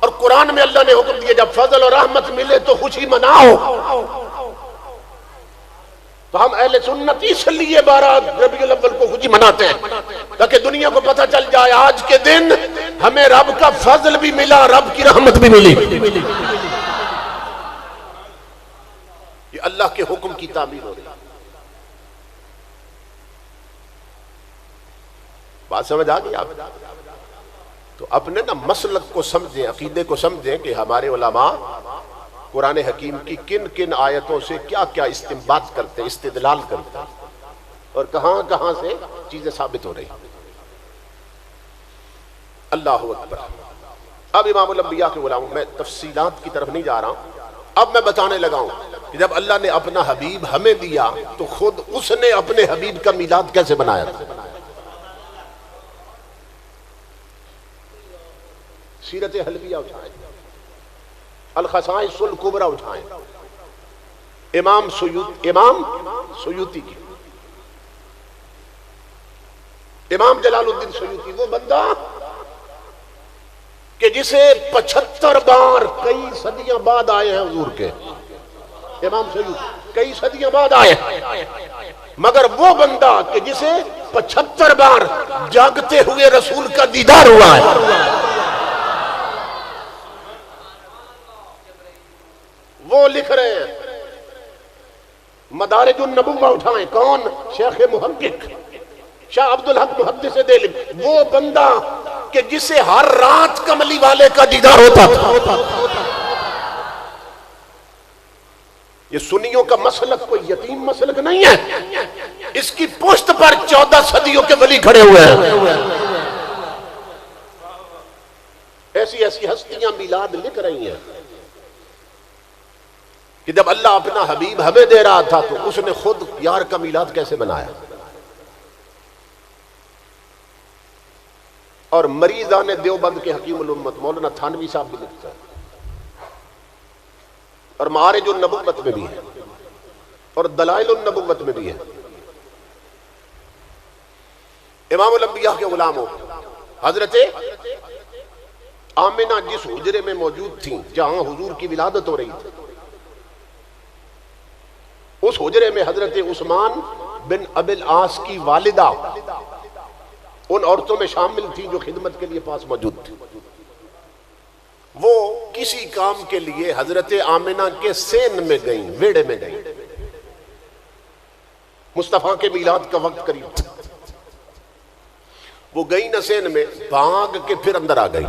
اور قرآن میں اللہ نے حکم دیا جب فضل اور رحمت ملے تو خوشی مناؤ۔ تو ہم اہل سنت اس لیے 12 ربیع الاول کو خوشی مناتے ہیں تاکہ دنیا کو پتہ چل جائے آج کے دن ہمیں رب کا فضل بھی ملا، رب کی رحمت بھی ملی۔ یہ اللہ کے حکم کی تعمیل ہو رہی ہے۔ بات سمجھ آ گئی آپ؟ تو اپنے نا مسلک کو سمجھیں، عقیدے کو سمجھیں کہ ہمارے علماء قرآن حکیم کی کن کن آیتوں سے کیا کیا استنباط کرتے، استدلال کرتے، اور کہاں کہاں سے چیزیں ثابت ہو رہی۔ اللہ اکبر۔ اب امام الانبیاء کے غلاموں، میں تفصیلات کی طرف نہیں جا رہا ہوں، اب میں بتانے لگا ہوں کہ جب اللہ نے اپنا حبیب ہمیں دیا تو خود اس نے اپنے حبیب کا میلاد کیسے بنایا تھا۔ سیرت حلبیہ اٹھائیں، الخصائص الکبریٰ اٹھائیں، امام سیوطی کی، امام جلال الدین سیوطی، وہ بندہ کہ جسے 75 بار کئی صدیاں بعد آئے ہیں حضور کے، امام سیوطی کئی صدیاں بعد آئے ہیں، مگر وہ بندہ کہ جسے 75 بار جاگتے ہوئے رسول کا دیدار ہوا ہے، وہ لکھ رہے ہیں۔ مدارج النبوہ اٹھائیں، کون؟ شیخ محقق شاہ عبدالحق محدث دہلوی، وہ بندہ کہ جسے ہر رات کملی والے کا دیدار ہوتا تھا۔ یہ سنیوں کا مسلک کوئی یتیم مسلک نہیں ہے، اس کی پشت پر 14 صدیوں کے ولی کھڑے ہوئے ہیں۔ ایسی ایسی ہستیاں میلاد لکھ رہی ہیں کہ جب اللہ اپنا حبیب ہمیں دے رہا تھا تو اس نے خود یار کا میلاد کیسے بنایا۔ اور مریضان دیوبند کے حکیم الامت مولانا تھانوی صاحب بھی لکھتا ہے، اور معارج النبوت میں بھی ہے، اور دلائل النبوت میں بھی ہے۔ امام الانبیاء کے غلاموں، حضرت آمنہ جس حجرے میں موجود تھیں جہاں حضور کی ولادت ہو رہی تھی، اس حجرے میں حضرت عثمان بن ابی العاص کی والدہ ان عورتوں میں شامل تھی جو خدمت کے لیے پاس موجود تھی۔ وہ کسی کام کے لیے حضرت آمنہ کے سین میں گئیں، ویڑے میں گئیں۔ مصطفیٰ کے میلاد کا وقت قریب تھا، وہ گئی نہ سین میں، بھاگ کے پھر اندر آ گئی،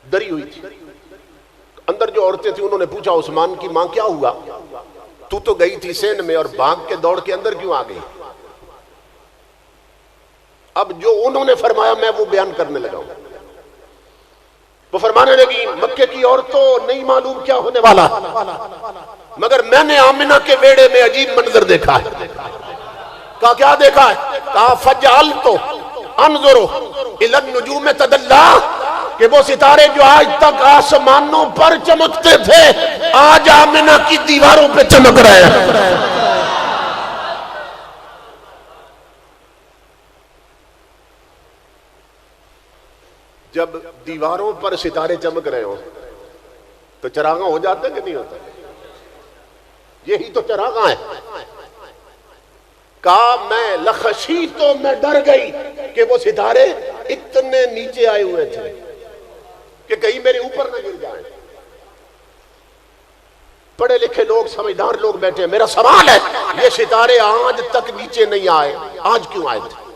ڈری ہوئی تھی۔ اندر جو عورتیں تھیں انہوں نے پوچھا عثمان کی ماں کیا ہوا، تو گئی تھی سین میں اور بھاگ کے دوڑ کے اندر کیوں آ گئی؟ اب جو انہوں نے فرمایا میں وہ بیان کرنے لگا ہوں۔ تو وہ فرمانے لگی مکے کی عورتوں نہیں معلوم کیا ہونے والا، مگر میں نے آمنہ کے بیڑے میں عجیب منظر دیکھا ہے۔ کہا کیا دیکھا ہے؟ کہا فجعلت انظر الی النجوم تدلی، کہ وہ ستارے جو آج تک آسمانوں پر چمکتے تھے آج آمنہ کی دیواروں پہ چمک رہے ہیں۔ جب دیواروں پر ستارے چمک رہے ہوں تو چراغاں ہو جاتا کہ نہیں ہوتا؟ یہی تو چراغاں ہے۔ کہا میں لخشیت، تو میں ڈر گئی کہ وہ ستارے اتنے نیچے آئے ہوئے تھے کہ کہیں میرے اوپر نہ گر جائیں۔ پڑھے لکھے لوگ، سمجھدار لوگ بیٹھے ہیں، میرا سوال ہے یہ ستارے آج تک نیچے نہیں آئے، آج کیوں آئے تھے؟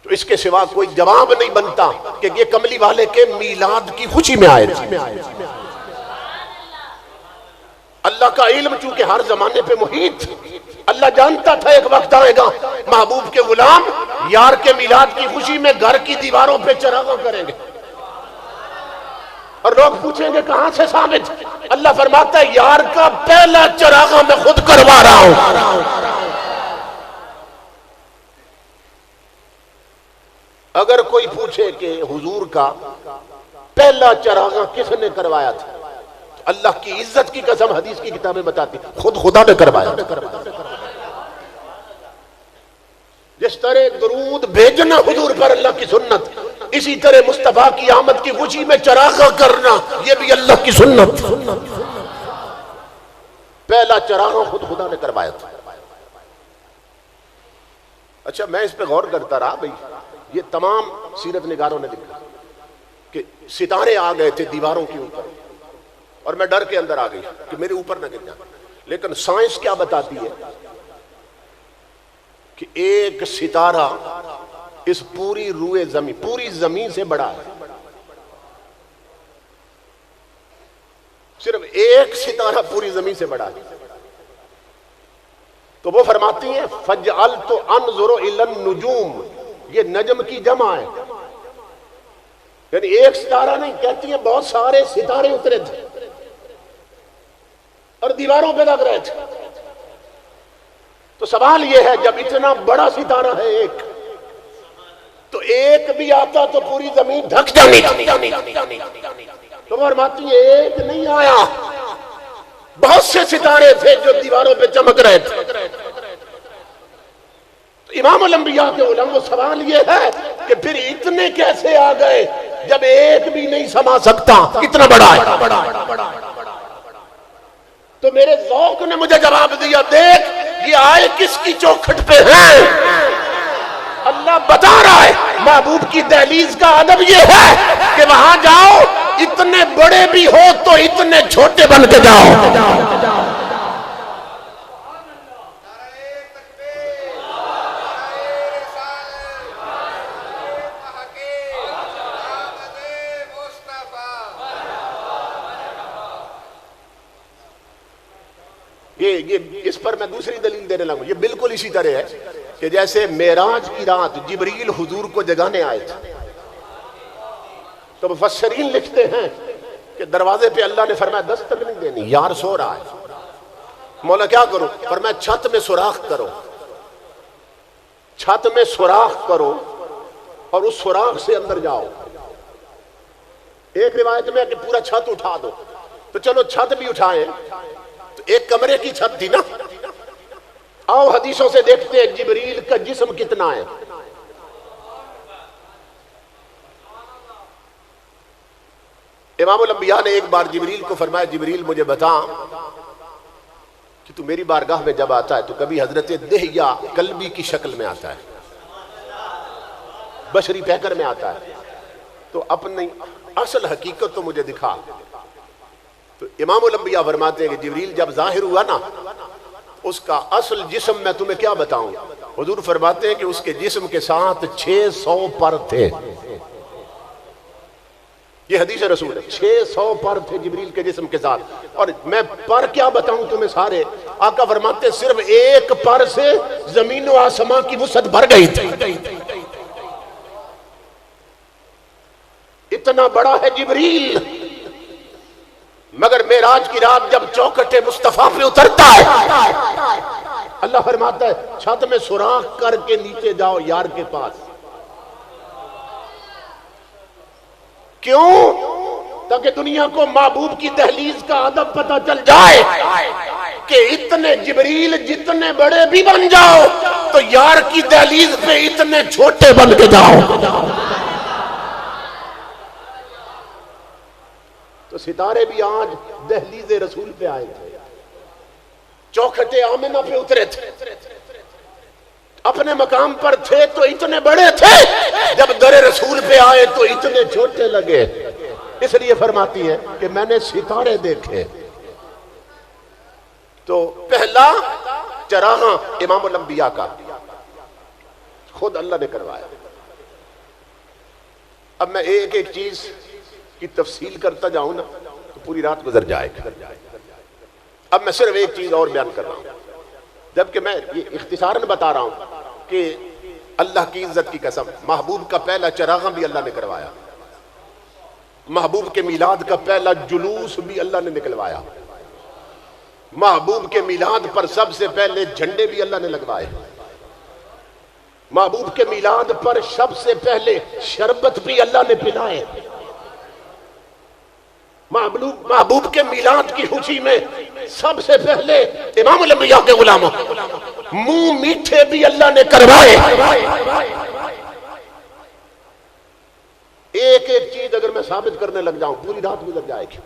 تو اس کے سوا کوئی جواب نہیں بنتا کہ یہ کملی والے کے میلاد کی خوشی میں آئے تھے۔ اللہ کا علم چونکہ ہر زمانے پہ محیط، اللہ جانتا تھا ایک وقت آئے گا محبوب کے غلام یار کے میلاد کی خوشی میں گھر کی دیواروں پہ چراغاں کریں گے، اور لوگ پوچھیں گے کہاں سے ثابت؟ اللہ فرماتا ہے یار کا پہلا چراغاں میں خود کروا رہا ہوں۔ اگر کوئی پوچھے کہ حضور کا پہلا چراغاں کس نے کروایا تھا، تو اللہ کی عزت کی قسم حدیث کی کتابیں بتاتی خود خدا نے کروایا۔ جس طرح درود بھیجنا حضور پر اللہ کی سنت، اسی طرح مصطفیٰ کی آمد کی خوشی میں چراغاں کرنا یہ بھی اللہ کی سنت۔ پہلا چراغاں خود خدا نے کروایا تھا۔ اچھا میں اس پہ غور کرتا رہا، بھئی یہ تمام سیرت نگاروں نے لکھا کہ ستارے آ گئے تھے دیواروں کے اوپر، اور میں ڈر کے اندر آ گئی کہ میرے اوپر نہ گر جائیں۔ لیکن سائنس کیا بتاتی ہے کہ ایک ستارہ اس پوری روئے زمین، پوری زمین سے بڑا ہے۔ صرف ایک ستارہ پوری زمین سے بڑا ہے۔ تو وہ فرماتی ہیں فجعلت انظر الی النجوم، یہ نجم کی جمع ہے، یعنی ایک ستارہ نہیں، کہتی ہیں بہت سارے ستارے اترے تھے اور دیواروں پہ لگ رہے تھے۔ تو سوال یہ ہے جب اتنا بڑا ستارہ ہے ایک، تو ایک بھی آتا تو پوری زمین ڈھک جانی تھی۔ تو فرماتی ہیں ایک نہیں آیا، بہت سے ستارے تھے جو دیواروں پہ چمک رہے تھے۔ امام الانبیاء کے علماء سوال یہ ہے کہ پھر اتنے کیسے آ گئے جب ایک بھی نہیں سما سکتا، کتنا بڑا ہے؟ تو میرے ذوق نے مجھے جواب دیا دیکھ یہ آئے کس کی چوکھٹ پہ ہیں؟ اللہ بتا رہا ہے محبوب کی دہلیز کا ادب یہ ہے کہ وہاں جاؤ اتنے بڑے بھی ہو تو اتنے چھوٹے بن کے جاؤ۔ اس پر میں دوسری دلیل دینے لگوں، یہ بالکل اسی طرح ہے کہ جیسے معراج کی رات جبریل حضور کو جگانے آئے تھے، تو مفسرین لکھتے ہیں کہ دروازے پہ اللہ نے فرمایا دستک نہیں دینی، یار سو رہا ہے۔ مولا کیا کرو؟ فرمایا چھت میں سوراخ کرو، چھت میں سوراخ کرو اور اس سوراخ سے اندر جاؤ۔ ایک روایت میں کہ پورا چھت اٹھا دو، تو چلو چھت بھی اٹھائیں، تو ایک کمرے کی چھت تھی نا۔ آؤ حدیثوں سے دیکھتے ہیں جبریل کا جسم کتنا ہے۔ امام الانبیاء نے ایک بار جبریل کو فرمایا جبریل مجھے بتا کہ تو میری بارگاہ میں جب آتا ہے تو کبھی حضرت دہیا کلبی کی شکل میں آتا ہے، بشری پیکر میں آتا ہے، تو اپنی اصل حقیقت تو مجھے دکھا۔ تو امام الانبیاء فرماتے ہیں کہ جبریل جب ظاہر ہوا نا اس کا اصل جسم میں تمہیں کیا بتاؤں؟ حضور فرماتے ہیں کہ اس کے جسم کے ساتھ 600 پر تھے۔ یہ حدیث رسول ہے، 600 پر تھے جبریل کے جسم کے ساتھ، اور میں پر کیا بتاؤں تمہیں سارے۔ آقا فرماتے ہیں صرف ایک پر سے زمین و آسمان کی وسعت بھر گئی تھی۔ اتنا بڑا ہے جبریل، مگر معراج کی رات جب چوکھٹ مصطفیٰ پہ اترتا ہے اللہ فرماتا ہے چھت میں سوراخ کر کے نیچے جاؤ یار کے پاس. کیوں؟ تاکہ دنیا کو محبوب کی دہلیز کا ادب پتہ چل جائے کہ اتنے جبریل جتنے بڑے بھی بن جاؤ تو یار کی دہلیز پہ اتنے چھوٹے بن کے جاؤ. تو ستارے بھی آج دہلیز رسول پہ آئے تھے، چوکھٹ آمنہ پہ اترے تھے، اپنے مقام پر تھے تو اتنے بڑے تھے، جب در رسول پہ آئے تو اتنے چھوٹے لگے. اس لیے فرماتی ہے کہ میں نے ستارے دیکھے. تو پہلا چراغاں امام الانبیاء کا خود اللہ نے کروایا. اب میں ایک ایک چیز کی تفصیل کرتا جاؤں نا تو پوری رات گزر جائے گا. اب میں صرف ایک چیز اور بیان کر رہا ہوں، جبکہ میں یہ اختصاراً بتا رہا ہوں کہ اللہ کی عزت کی قسم محبوب کا پہلا چراغاں بھی اللہ نے کروایا، محبوب کے میلاد کا پہلا جلوس بھی اللہ نے نکلوایا، محبوب کے میلاد پر سب سے پہلے جھنڈے بھی اللہ نے لگوائے، محبوب کے میلاد پر سب سے پہلے شربت بھی اللہ نے پلائے، محبوب کے میلاد کی خوشی میں سب سے پہلے امام الانبیاء کے غلاموں منہ میٹھے بھی اللہ نے کروائے. ایک ایک چیز اگر میں ثابت کرنے لگ جاؤں پوری رات گزر جائے گی.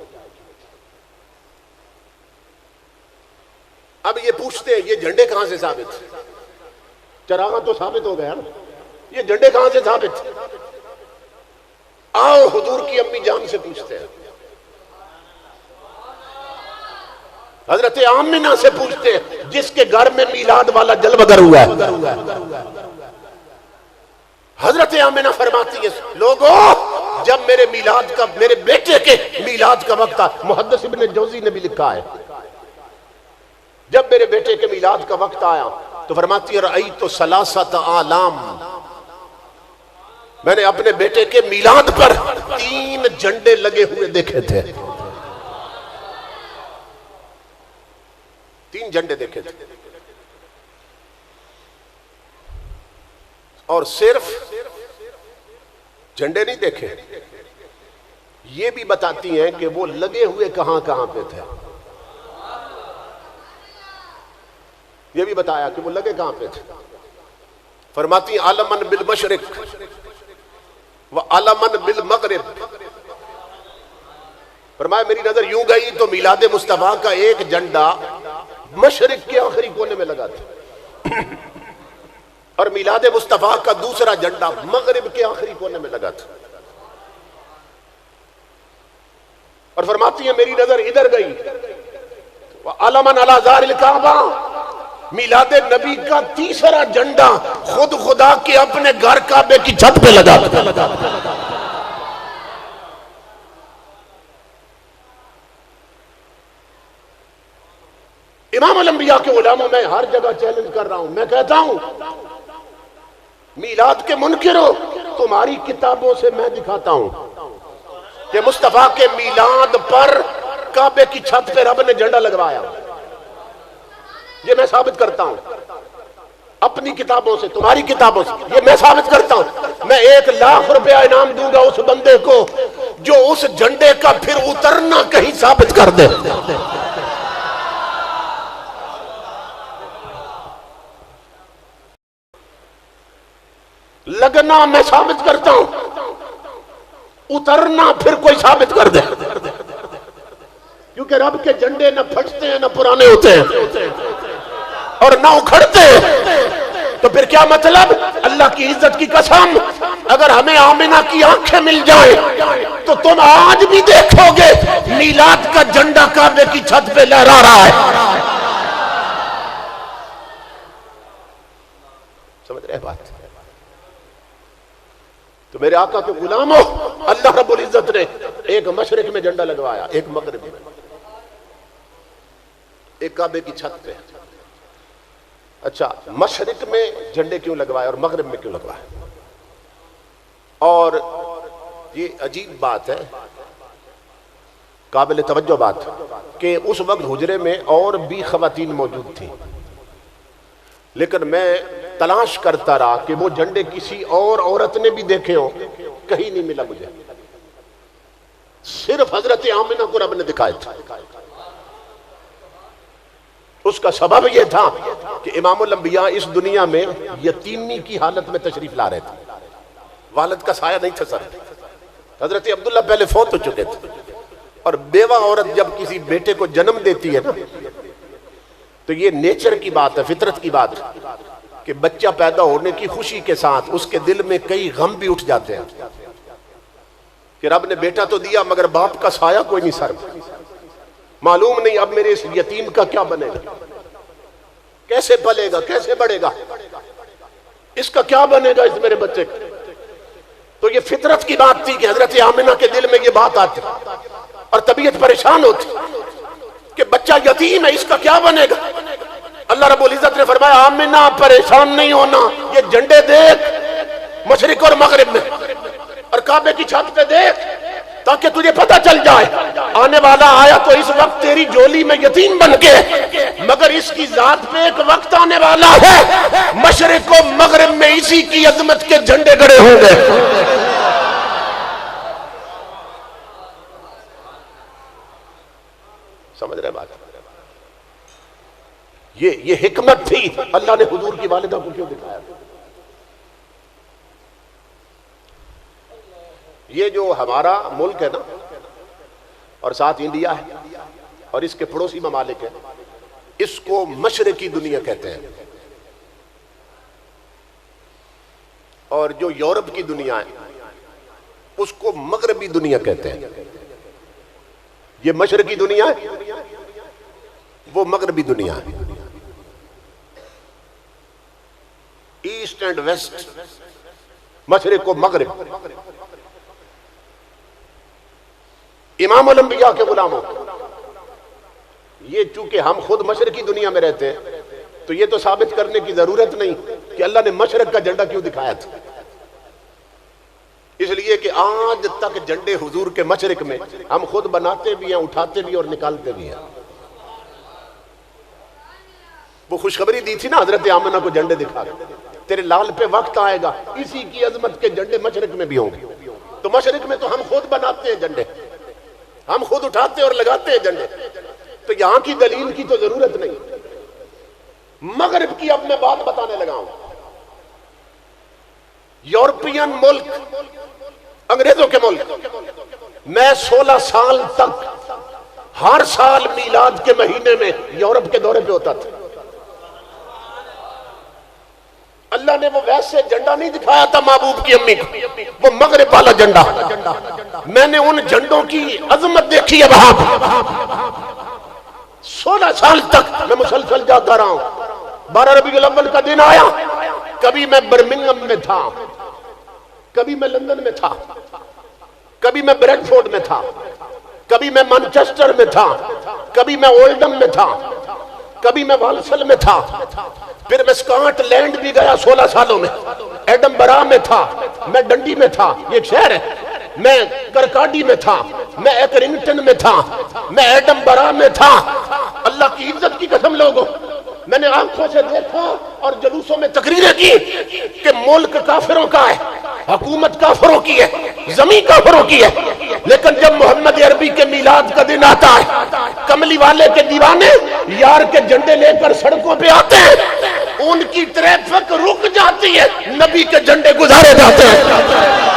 اب یہ پوچھتے ہیں یہ جھنڈے کہاں سے ثابت؟ چراغاں تو ثابت ہو گیا نا، یہ جھنڈے کہاں سے ثابت؟ آؤ حضور کی امی جان سے پوچھتے ہیں، حضرت آمنہ سے پوچھتے ہیں جس کے گھر میں میلاد والا جلوگر ہوا ہے. حضرت آمنہ فرماتی ہے لوگوں جب میرے میلاد کا میرے بیٹے کے میلاد کا وقت آیا، محدث ابن جوزی نے بھی لکھا ہے جب میرے بیٹے کے میلاد کا وقت آیا تو فرماتی ہے رأیت ثلاثۃ اعلام، میں نے اپنے بیٹے کے میلاد پر 3 جھنڈے لگے ہوئے دیکھے تھے، 3 جھنڈے دیکھے تھے. اور صرف جھنڈے نہیں دیکھے، یہ بھی بتاتی ہیں کہ وہ لگے ہوئے کہاں کہاں پہ تھے، یہ بھی بتایا کہ وہ لگے کہاں پہ تھے. فرماتی علمن بالمشرق و علمن بالمغرب، فرمایا میری نظر یوں گئی تو میلاد مصطفیٰ کا ایک جھنڈا مشرق کے آخری کونے میں لگا تھا اور میلاد مصطفیٰ کا دوسرا جھنڈا مغرب کے آخری کونے میں لگا تھا. اور فرماتی ہیں میری نظر ادھر گئی علمن علی ظہر الکعبہ، میلاد نبی کا تیسرا جھنڈا خود خدا کے اپنے گھر کعبے کی چھت پہ لگا تھا. امام الانبیاء کے علماء میں ہر جگہ چیلنج کر رہا ہوں، میں کہتا ہوں میلاد کے منکرو تمہاری کتابوں سے میں دکھاتا ہوں کہ مصطفیٰ کے میلاد پر کعبے کی چھت پہ رب نے جھنڈا لگوایا، یہ میں ثابت کرتا ہوں اپنی کتابوں سے، تمہاری کتابوں سے یہ میں ثابت کرتا ہوں. میں 1,00,000 روپیہ انعام دوں گا اس بندے کو جو اس جھنڈے کا پھر اترنا کہیں ثابت کر دے. لگنا میں ثابت کرتا ہوں، اترنا پھر کوئی ثابت کر دے، کیونکہ رب کے جھنڈے نہ پھٹتے ہیں نہ پرانے ہوتے ہیں اور نہ اکھڑتے ہیں. تو پھر کیا مطلب؟ اللہ کی عزت کی قسم اگر ہمیں آمنہ کی آنکھیں مل جائیں تو تم آج بھی دیکھو گے میلاد کا جھنڈا کعبے کی چھت پہ لہرا رہا ہے. سمجھ رہے بات؟ تو میرے آقا کے غلاموں اللہ رب العزت نے ایک مشرق میں جھنڈا لگوایا، ایک مغرب میں، ایک کعبے کی چھت پہ. اچھا مشرق میں جھنڈے کیوں لگوائے اور مغرب میں کیوں لگوائے؟ اور یہ عجیب بات ہے، قابل توجہ بات، کہ اس وقت حجرے میں اور بھی خواتین موجود تھیں، لیکن میں تلاش کرتا رہا کہ وہ جھنڈے کسی اور عورت نے بھی دیکھے ہوں، کہیں نہیں ملا مجھے، صرف حضرت آمنہ کو رب نے دکھائے تھے۔ اس کا سبب یہ تھا کہ امام الانبیاء اس دنیا میں یتیمی کی حالت میں تشریف لا رہے تھے، والد کا سایہ نہیں تھا سر۔ حضرت عبداللہ پہلے فوت ہو چکے تھے، اور بیوہ عورت جب کسی بیٹے کو جنم دیتی ہے نا، تو یہ نیچر کی بات ہے، فطرت کی بات ہے کہ بچہ پیدا ہونے کی خوشی کے ساتھ اس کے دل میں کئی غم بھی اٹھ جاتے ہیں کہ رب نے بیٹا تو دیا مگر باپ کا سایہ کوئی نہیں سر، معلوم نہیں اب میرے اس یتیم کا کیا بنے گا، کیسے پلے گا، کیسے بڑھے گا، اس کا کیا بنے گا اس میرے بچے کا۔ تو یہ فطرت کی بات تھی کہ حضرت آمنہ کے دل میں یہ بات آتی اور طبیعت پریشان ہوتی کہ بچہ یتیم ہے، اس کا کیا بنے گا۔ اللہ رب العزت نے فرمایا آمنہ پریشان نہیں ہونا، یہ جھنڈے دیکھ مشرق اور مغرب میں، اور کعبے کی چھت پہ دیکھ تاکہ تجھے پتہ چل جائے آنے والا آیا تو اس وقت تیری جولی میں یتیم بن کے، مگر اس کی ذات پہ ایک وقت آنے والا ہے مشرق و مغرب میں اسی کی عظمت کے جھنڈے گڑے ہوں گے۔ سمجھ رہے بات؟ یہ حکمت تھی، اللہ نے حضور کی والدہ کو کیوں دکھایا؟ یہ جو ہمارا ملک ہے نا، اور ساتھ انڈیا ہے اور اس کے پڑوسی ممالک ہیں، اس کو مشرقی دنیا کہتے ہیں، اور جو یورپ کی دنیا ہے اس کو مغربی دنیا کہتے ہیں۔ یہ مشرقی دنیا ہے، وہ مغربی دنیا ہے، ایسٹ اینڈ ویسٹ، مشرق و مغرب۔ امام الانبیاء کے غلاموں، یہ چونکہ ہم خود مشرقی دنیا میں رہتے ہیں تو یہ تو ثابت کرنے کی ضرورت نہیں کہ اللہ نے مشرق کا جھنڈا کیوں دکھایا تھا، اس لیے کہ آج تک جھنڈے حضور کے مشرق میں ہم خود بناتے بھی ہیں، اٹھاتے بھی اور نکالتے بھی ہیں۔ وہ خوشخبری دی تھی نا حضرت آمنہ کو جھنڈے دکھا کے، تیرے لال پہ وقت آئے گا اسی کی عظمت کے جھنڈے مشرق میں بھی ہوں گے۔ تو مشرق میں تو ہم خود بناتے ہیں جھنڈے، ہم خود اٹھاتے اور لگاتے ہیں جھنڈے، تو یہاں کی دلیل کی تو ضرورت نہیں۔ مغرب کی اب میں بات بتانے لگا ہوں۔ یورپین ملک، انگریزوں کے ملک میں 16 سال تک ہر سال میلاد کے مہینے میں یورپ کے دورے پہ ہوتا تھا۔ اللہ نے وہ ویسے جھنڈا نہیں دکھایا تھا محبوب کی امی کو، وہ مغرب والا جھنڈا۔ میں نے ان جھنڈوں کی عظمت دیکھی ہے وہاں پہ۔ 16 سال تک میں مسلسل جاتا رہا ہوں۔ 12 ربیع الاول کا دن آیا، کبھی میں برمنگھم میں تھا، کبھی میں لندن میں تھا، کبھی میں بریڈ فورڈ میں تھا، کبھی میں مانچسٹر میں تھا، کبھی میں اولڈم میں تھا، کبھی میں والسل میں تھا، پھر میں سکاٹ لینڈ بھی گیا 16 سالوں میں، ایڈنبرا میں تھا، میں ڈنڈی میں تھا، یہ ایک شہر ہے، میں کرکاڈی میں تھا، میں ایکرنگٹن میں تھا، میں ایڈنبرا میں تھا۔ اللہ کی عزت کی قسم لوگوں، میں نے آنکھوں سے دیکھا اور جلوسوں میں تقریریں کی کہ ملک کافروں کا ہے، حکومت کافروں کی ہے، زمین کافروں کی ہے، لیکن جب محمد عربی کے میلاد کا دن آتا ہے، کملی والے کے دیوانے یار کے جھنڈے لے کر سڑکوں پہ آتے ہیں، ان کی ٹریفک رک جاتی ہے، نبی کے جھنڈے گزارے جاتے ہیں۔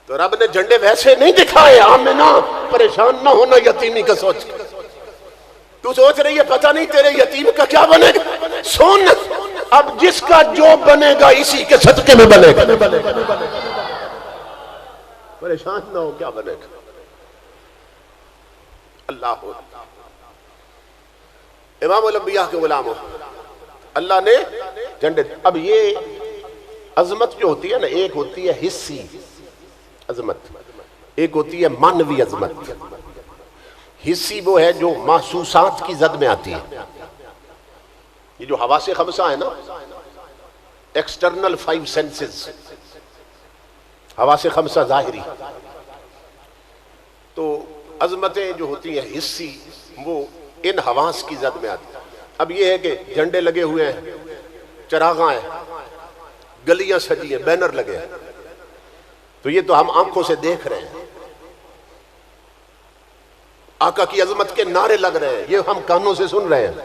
تو رب نے جھنڈے ویسے نہیں دکھائے۔ آمنہ پریشان نہ ہونا یتیمی کا سوچ، تو سوچ رہی ہے پتہ نہیں تیرے یتیم کا کیا بنے گا، سن اب جس کا جو بنے گا اسی کے صدقے میں بنے گا، پریشان نہ ہو کیا بنے گا۔ اللہ امام الانبیاء کے غلاموں، اللہ نے جھنڈے، اب یہ عظمت جو ہوتی ہے نا، ایک ہوتی ہے حصی عظمت، ایک ہوتی ہے معنوی عظمت۔ حصی وہ ہے جو محسوسات کی زد میں آتی ہے، یہ جو حواس خمسہ ہے نا، ایکسٹرنل 5 سینسز، حواس خمسہ ظاہری، تو عظمتیں جو ہوتی ہیں حصی وہ ان حواس کی زد میں آتی ہیں۔ اب یہ ہے کہ جھنڈے لگے ہوئے ہیں، چراغاں ہیں، گلیاں سجی ہیں، بینر لگے ہیں، تو یہ تو ہم آنکھوں سے دیکھ رہے ہیں، آقا کی عظمت کے نعرے لگ رہے ہیں، یہ ہم کانوں سے سن رہے ہیں۔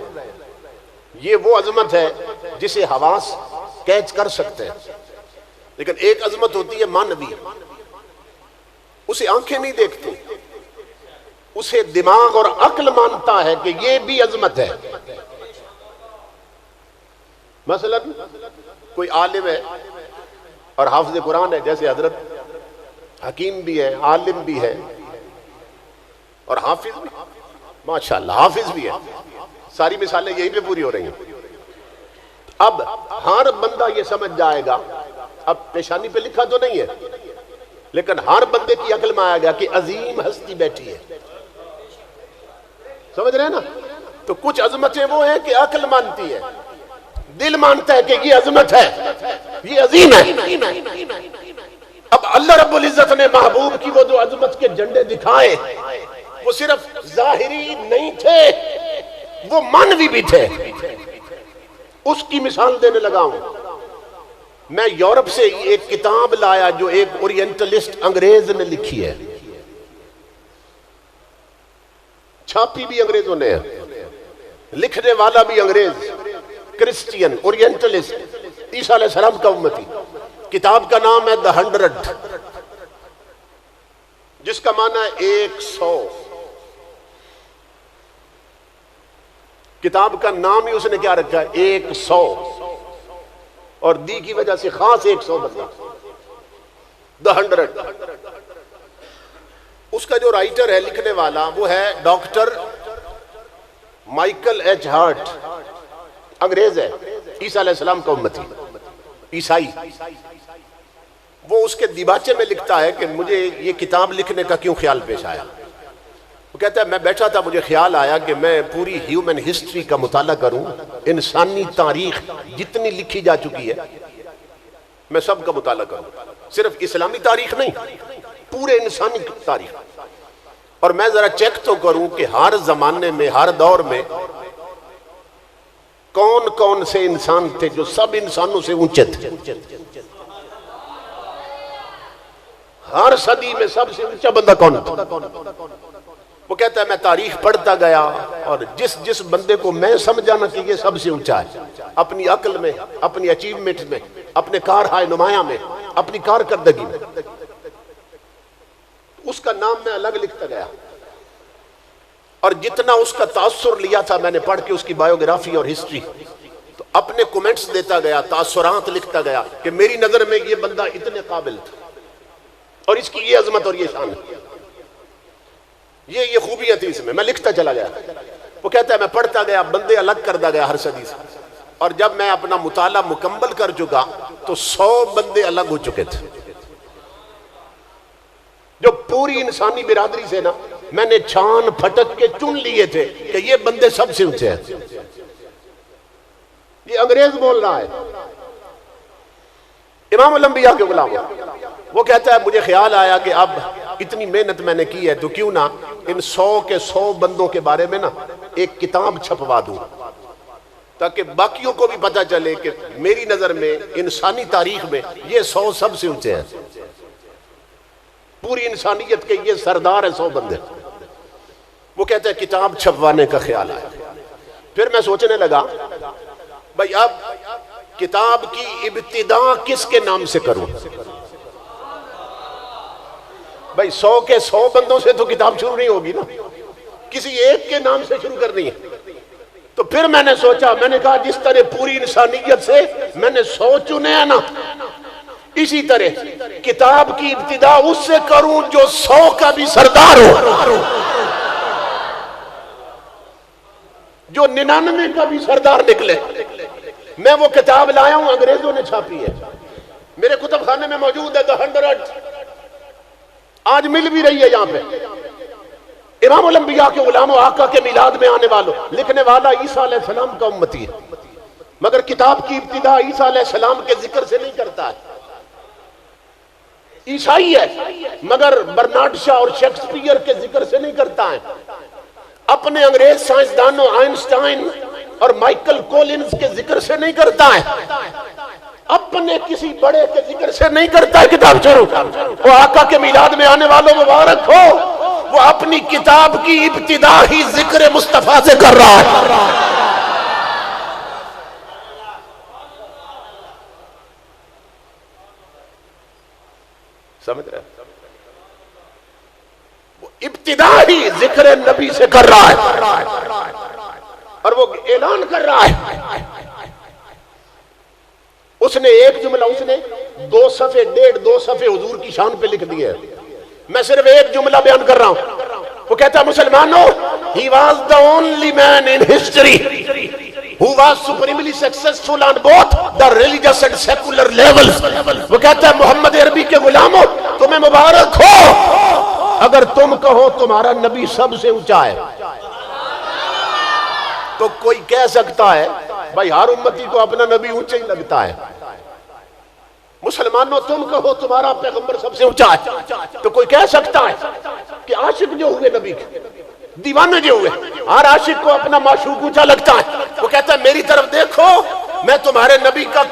یہ وہ عظمت ہے جسے حواس کیچ کر سکتے ہیں، لیکن ایک عظمت ہوتی ہے معنوی، اسے آنکھیں نہیں دیکھتی، اسے دماغ اور عقل مانتا ہے کہ یہ بھی عظمت ہے۔ مثلا کوئی عالم ہے اور حافظ قرآن ہے، جیسے حضرت حکیم بھی ہے، عالم بھی ہے اور حافظ بھی، ماشاءاللہ حافظ بھی ہے، ساری مثالیں یہیں پہ پوری ہو رہی ہیں۔ اب ہر بندہ یہ سمجھ جائے گا، اب پیشانی پہ لکھا تو نہیں ہے لیکن ہر بندے کی عقل میں آئے گا کہ عظیم ہستی بیٹھی ہے، سمجھ رہے ہیں نا؟ تو کچھ عظمتیں وہ ہیں کہ عقل مانتی ہے، دل مانتا ہے کہ یہ عظمت ہے، یہ عظیم ہے۔ اب اللہ رب العزت نے محبوب کی وہ جو عظمت کے جھنڈے دکھائے، وہ صرف ظاہری نہیں تھے، وہ معنوی بھی تھے۔ اس کی مثال دینے لگا ہوں۔ میں یورپ سے ایک کتاب لایا جو ایک اورینٹلسٹ انگریز نے لکھی ہے، چھاپی بھی انگریزوں نے ہے، لکھنے والا بھی انگریز، کرسچین اورینٹلسٹ، عیسیٰ علیہ السلام کا امتی۔ کتاب کا نام ہے The 100، جس کا معنی ہے 100۔ کتاب کا نام ہی اس نے کیا رکھا ہے 100، اور دی کی وجہ سے خاص 100 بندہ، The 100۔ اس کا جو رائٹر ہے، لکھنے والا، وہ ہے ڈاکٹر مائیکل ایچ ہارٹ، انگریز ہے، عیسیٰ علیہ السلام کا امتی، عیسائی۔ وہ اس کے دیباچے میں لکھتا ہے کہ مجھے یہ کتاب لکھنے کا کیوں خیال پیش آیا۔ وہ کہتا ہے میں بیٹھا تھا، مجھے خیال آیا کہ میں پوری ہیومن ہسٹری کا مطالعہ کروں، انسانی تاریخ جتنی لکھی جا چکی ہے میں سب کا مطالعہ کروں، صرف اسلامی تاریخ نہیں، پورے انسانی تاریخ، اور میں ذرا چیک تو کروں کہ ہر زمانے میں، ہر دور میں کون کون سے انسان تھے جو سب انسانوں سے اونچے تھے۔ ہر صدی میں سب سے اونچا بندہ کون تھا؟ وہ کہتا ہے میں تاریخ پڑھتا گیا، اور جس بندے کو میں سمجھا نا کہ یہ سب سے اونچا ہے، اپنی عقل میں، اپنی اچیومنٹ میں، اپنے کارہائے نمایاں میں، اپنی کارکردگی میں، اس کا نام میں الگ لکھتا گیا، اور جتنا اس کا تاثر لیا تھا میں نے پڑھ کے اس کی بایوگرافی اور ہسٹری، تو اپنے کومنٹس دیتا گیا، تاثرات لکھتا گیا کہ میری نظر میں یہ بندہ اتنے قابل تھا، اور اس کی یہ عظمت اور یہ شان ہے، یہ خوبیاں تھی اس میں، میں لکھتا چلا گیا۔ وہ کہتا ہے میں پڑھتا گیا، بندے الگ کرتا گیا ہر صدی سے، اور جب میں اپنا مطالعہ مکمل کر چکا تو 100 بندے الگ ہو چکے تھے، جو پوری انسانی برادری سے نا میں نے چھان پھٹک کے چن لیے تھے کہ یہ بندے سب سے اونچے ہیں۔ یہ انگریز بول رہا ہے، امام الانبیاء کے غلام۔ وہ کہتا ہے مجھے خیال آیا کہ اب اتنی محنت میں نے کی ہے تو کیوں نہ ان 100 کے 100 بندوں کے بارے میں نا ایک کتاب چھپوا دوں، تاکہ باقیوں کو بھی پتہ چلے کہ میری نظر میں انسانی تاریخ میں یہ 100 سب سے اونچے ہیں، پوری انسانیت کے یہ سردار ہیں 100 بندے۔ وہ کہتا ہے کتاب چھپوانے کا خیال آیا۔ پھر میں سوچنے لگا بھائی اب کتاب کی ابتدا کس کے نام سے کروں؟ بھائی 100 کے 100 بندوں سے تو کتاب شروع نہیں ہوگی نا، کسی ایک کے نام سے شروع کرنی ہے۔ تو پھر میں نے سوچا، میں نے کہا جس طرح پوری انسانیت سے میں نے 100 چنے ہیں نا، اسی طرح کتاب کی ابتدا اس سے کروں جو 100 کا بھی سردار ہو، جو 99 کا بھی سردار نکلے۔ میں وہ کتاب لایا ہوں، انگریزوں نے چھاپی ہے، میرے کتب خانے میں موجود ہے The 100، آج مل بھی رہی ہے یہاں پہ، امام الانبیاء کے غلام و آقا کے میلاد میں آنے والوں، لکھنے والا عیسیٰ علیہ السلام کا امتی ہے، مگر کتاب کی ابتدا عیسیٰ علیہ السلام کے ذکر سے نہیں کرتا ہے۔ عیسائی ہے مگر برنارڈ شاہ اور شیکسپیئر کے ذکر سے نہیں کرتا ہے، اپنے انگریز سائنسدانوں آئنسٹائن اور مائیکل کولنز کے ذکر سے نہیں کرتا ہے، اپنے کسی بڑے کے ذکر سے نہیں کرتا ہے کتاب شروع۔ وہ آقا کے میلاد میں آنے والوں مبارک ہو، وہ اپنی کتاب کی ابتدا ہی ذکر مصطفیٰ سے کر رہا ہے۔ سمجھ رہے ہیں؟ وہ ابتدا ہی ذکر نبی سے کر رہا ہے اور وہ اعلان کر رہا ہے۔ اس نے ایک جملہ، اس نے 2 صفحے 1.5-2 صفحے حضور کی شان پہ لکھ دیے، میں صرف ایک جملہ بیان کر رہا ہوں۔ وہ کہتا ہے مسلمانوں، he was the only man in history who was supremely successful on both the religious and secular levels۔ وہ کہتا ہے محمد عربی کے غلاموں، تمہیں مبارک ہو اگر تم کہو تمہارا نبی سب سے اونچا ہے۔ تو کوئی کہہ سکتا ہے بھائی ہر امتی کو اپنا نبی اونچا ہی لگتا ہے، مسلمانوں تم کہو تمہارا پیغمبر سب سے اونچا ہے، تو کوئی کہہ سکتا ہے کہ عاشق جو ہوئے نبی کے، دیوانے جو ہوئے، ہر عاشق کو اپنا معشوق اونچا لگتا ہے۔ وہ کہتا ہے میری طرف دیکھو، میں تمہارے نبی کا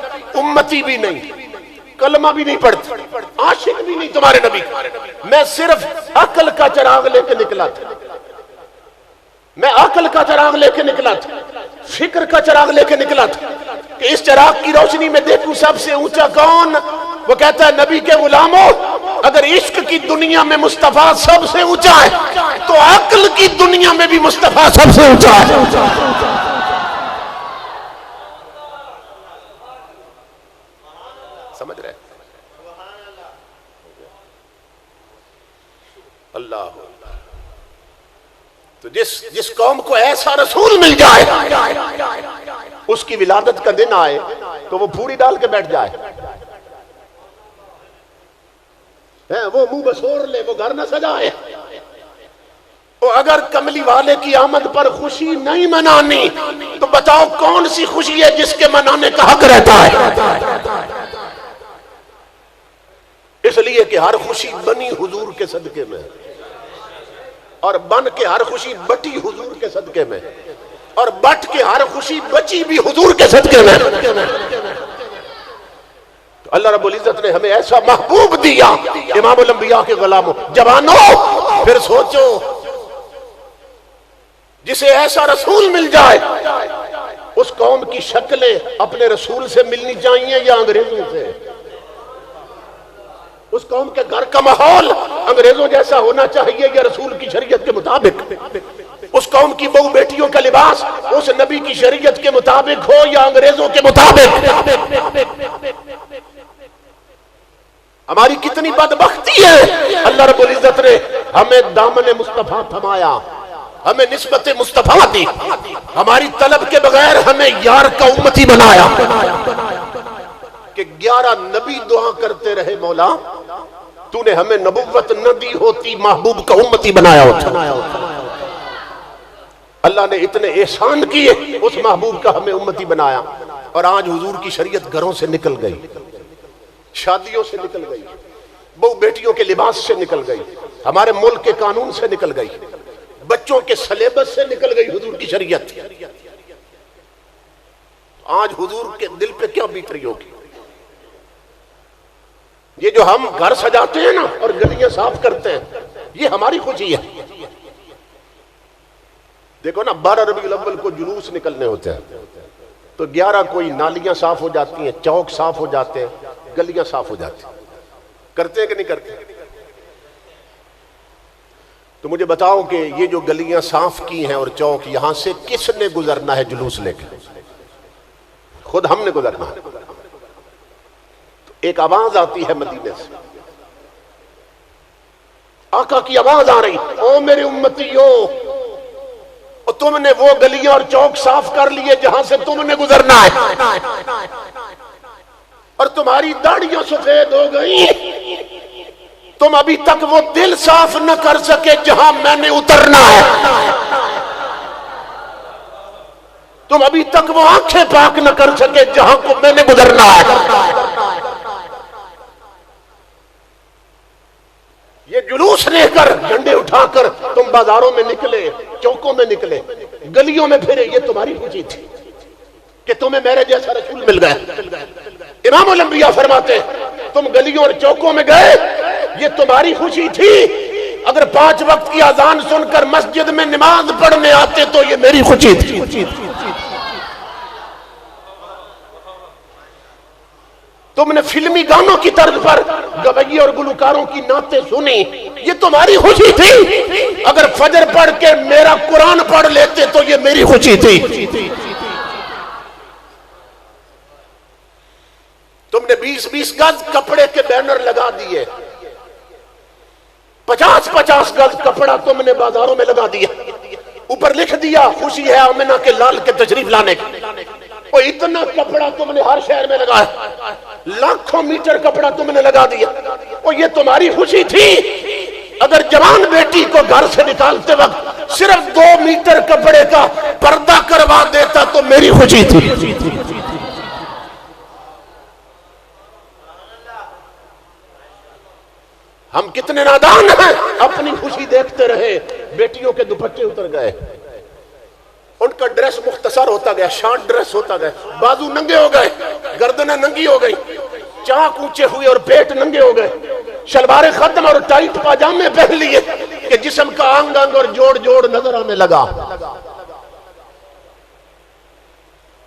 امتی بھی نہیں، کلمہ بھی نہیں پڑھتا، عاشق بھی نہیں تمہارے نبی، میں صرف عقل کا چراغ لے کے نکلا تھا، میں عقل کا چراغ لے کے نکلا تھا، فکر کا چراغ لے کے نکلا تھا کہ اس چراغ کی روشنی میں دیکھوں سب سے اونچا کون۔ وہ کہتا ہے نبی کے غلاموں، اگر عشق کی دنیا میں مصطفیٰ سب سے اونچا ہے تو عقل کی دنیا میں بھی مصطفیٰ سب سے اونچا ہے۔ سمجھ رہے اللہ؟ تو جس قوم کو ایسا رسول مل جائے، اس کی ولادت کا دن آئے تو وہ پھوڑی ڈال کے بیٹھ جائے، وہ منہ بسور لے، وہ گھر نہ سجائے۔ اگر کملی والے کی آمد پر خوشی نہیں منانی تو بتاؤ کون سی خوشی ہے جس کے منانے کا حق رہتا ہے؟ اس لیے کہ ہر خوشی بنی حضور کے صدقے میں، اور بن کے ہر خوشی بٹی حضور کے صدقے میں، اور بٹ کے ہر خوشی بچی بھی حضور کے صدقے میں۔ تو اللہ رب العزت نے ہمیں ایسا محبوب دیا، امام الانبیاء کے غلاموں، جوانوں پھر سوچو، جسے ایسا رسول مل جائے اس قوم کی شکلیں اپنے رسول سے ملنی چاہیے یا انگریزوں سے؟ اس قوم کے گھر کا ماحول انگریزوں جیسا ہونا چاہیے یا رسول کی شریعت کے مطابق؟ اس قوم کی بہو بیٹیوں کا لباس اس نبی کی شریعت کے مطابق ہو یا انگریزوں کے مطابق؟ ہماری کتنی بدبختی ہے، اللہ رب العزت نے ہمیں دامن مصطفیٰ تھمایا، ہمیں نسبت مصطفیٰ دی، ہماری طلب کے بغیر ہمیں یار کا امتی بنایا کہ 11 نبی دعا کرتے رہے مولا تو نے ہمیں نبوت نہ دی ہوتی محبوب کا امتی بنایا ہوتا۔ اللہ نے اتنے احسان کیے، اس محبوب کا ہمیں امتی بنایا، اور آج حضور کی شریعت گھروں سے نکل گئی، شادیوں سے نکل گئی، بہو بیٹیوں کے لباس سے نکل گئی، ہمارے ملک کے قانون سے نکل گئی، بچوں کے سلیبس سے نکل گئی حضور کی شریعت۔ آج حضور کے دل پہ کیا بیت رہی ہوگی؟ یہ جو ہم گھر سجاتے ہیں نا اور گلیاں صاف کرتے ہیں، یہ ہماری خوشی ہے۔ دیکھو نا 12 ربیع الاول کو جلوس نکلنے ہوتے ہیں تو 11 کوئی نالیاں صاف ہو جاتی ہیں، چوک صاف ہو جاتے ہیں، گلیاں صاف ہو جاتی ہیں، کرتے ہیں کہ نہیں کرتے؟ تو مجھے بتاؤ کہ یہ جو گلیاں صاف کی ہیں اور چوک، یہاں سے کس نے گزرنا ہے جلوس لے کے؟ خود ہم نے گزرنا ہے۔ تو ایک آواز آتی ہے مدینے سے، آقا کی آواز آ رہی، او میرے امتیو، اور تم نے وہ گلیاں اور چوک صاف کر لیے جہاں سے تم نے گزرنا ہے، اور تمہاری داڑیاں سفید ہو گئی، تم ابھی تک وہ دل صاف نہ کر سکے جہاں میں نے اترنا ہے، تم ابھی تک وہ آنکھیں پاک نہ کر سکے جہاں کو میں نے گزرنا ہے۔ یہ جلوس لے کر، جھنڈے اٹھا کر تم بازاروں میں نکلے، چوکوں میں نکلے، گلیوں میں پھرے، یہ تمہاری خوشی تھی کہ تمہیں میرے جیسا رسول مل گیا۔ امام الانبیاء فرماتے ہیں تم گلیوں اور چوکوں میں گئے، یہ تمہاری خوشی تھی۔ اگر 5 وقت کی اذان سن کر مسجد میں نماز پڑھنے آتے تو یہ میری خوشی تھی۔ تم نے فلمی گانوں کی طرز پر گویے اور گلوکاروں کی نعتیں سنی، یہ تمہاری خوشی تھی۔ اگر فجر پڑھ کے میرا قرآن پڑھ لیتے تو یہ میری خوشی تھی۔ تم نے 20-20 گز کپڑے کے بینر لگا دیے، 50-50 گز کپڑا تم نے بازاروں میں لگا دیا، اوپر لکھ دیا خوشی ہے آمنہ کے لال کے تشریف لانے کی۔ اور اتنا کپڑا تم نے ہر شہر میں لگایا، لاکھوں میٹر کپڑا تم نے لگا دیا، اور یہ تمہاری خوشی تھی۔ اگر جوان بیٹی کو گھر سے نکالتے وقت صرف 2 میٹر کپڑے کا پردہ کروا دیتا تو میری خوشی تھی۔ ہم کتنے نادان ہیں، اپنی خوشی دیکھتے رہے، بیٹیوں کے دوپٹے اتر گئے، ان کا ڈریس مختصر ہوتا گیا، شارٹ ڈریس ہوتا گیا، بازو ننگے ہو گئے، گردنیں ننگی ہو گئی، چاک اونچے ہوئے اور پیٹ ننگے ہو گئے، شلوار ختم اور ٹائٹ پاجامے پہن لیے کہ جسم کا انگ انگ اور جوڑ جوڑ نظر آنے لگا،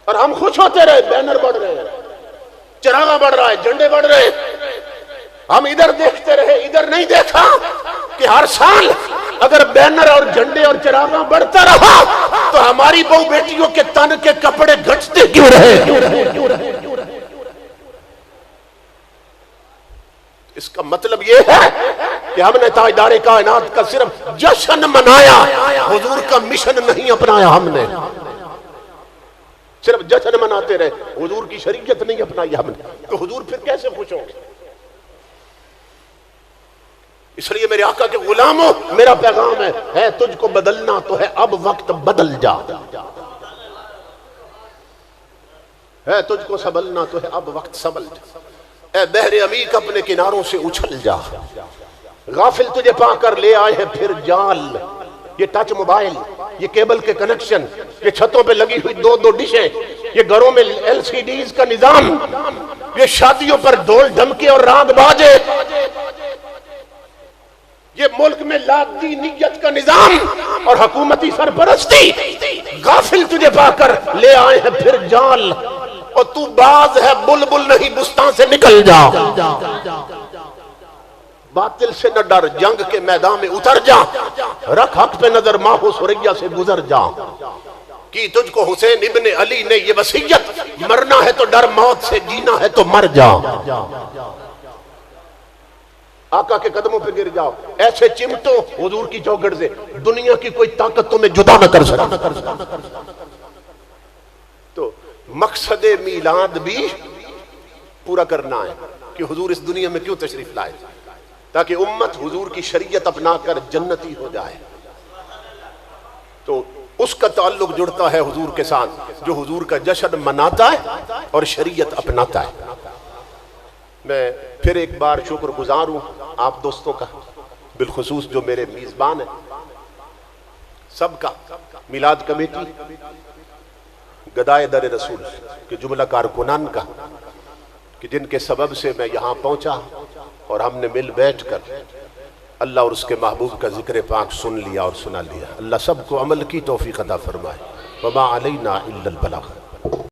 اور ہم خوش ہوتے رہے۔ بینر بڑھ رہے ہیں، چراغاں بڑھ رہا ہے، جھنڈے بڑھ رہے ہیں، ہم ادھر دیکھتے رہے، ادھر نہیں دیکھا کہ ہر سال اگر بینر اور جھنڈے اور چراغاں بڑھتا رہا تو ہماری بہو بیٹیوں کے تن کے کپڑے گھٹتے کیوں رہے؟ اس کا مطلب یہ ہے کہ ہم نے تاجدار کائنات کا صرف جشن منایا، حضور کا مشن نہیں اپنایا۔ ہم نے صرف جشن مناتے رہے، حضور کی شریعت نہیں اپنائی ہم نے، تو حضور پھر کیسے خوش ہوں گے؟ اس لیے میرے آقا کے غلاموں، میرا پیغام ہے تجھ کو بدلنا تو ہے اب وقت بدل جا، ہے تجھ کو سنبھلنا تو ہے اب وقت سنبھل جا، اے بحر عمیق اپنے کناروں سے اچھل جا، غافل تجھے پا کر لے آئے ہیں پھر جال۔ یہ ٹچ موبائل، یہ کیبل کے کنیکشن، یہ چھتوں پہ لگی ہوئی 2 ڈشیں، یہ گھروں میں LCDs کا نظام، یہ شادیوں پر ڈھول ڈھمکے اور راگ باجے، یہ ملک میں لادینیت کا نظام اور حکومتی سرپرستی، غافل تجھے پا کر لے آئے ہیں پھر جال، اور تو باز ہے بلبل نہیں، بستان سے نکل جا۔ باطل سے نہ ڈر، جنگ کے میدان میں اتر جا، رکھ حق پہ نظر، ماہ و سریہ سے گزر جا۔ کی تجھ کو حسین ابن علی نے یہ وصیت، مرنا ہے تو ڈر موت سے، جینا ہے تو مر جا۔ آقا کے قدموں پہ گر جاؤ، ایسے چمٹو حضور کی چوکھٹ سے، دنیا کی کوئی طاقت تمہیں جدا نہ کر سکتا۔ تو مقصد میلاد بھی پورا کرنا ہے کہ حضور اس دنیا میں کیوں تشریف لائے، تاکہ امت حضور کی شریعت اپنا کر جنتی ہو جائے۔ تو اس کا تعلق جڑتا ہے حضور کے ساتھ جو حضور کا جشن مناتا ہے اور شریعت اپناتا ہے۔ میں پھر ایک بار شکر گزار ہوں آپ دوستوں کا، بالخصوص جو میرے میزبان ہیں، سب کا، میلاد کمیٹی، گدائے در رسول کے جملہ کارکنان کا، کہ جن کے سبب سے میں یہاں پہنچا اور ہم نے مل بیٹھ کر اللہ اور اس کے محبوب کا ذکر پاک سن لیا اور سنا لیا۔ اللہ سب کو عمل کی توفیق عطا فرمائے۔ وما علینا الا البلاغ۔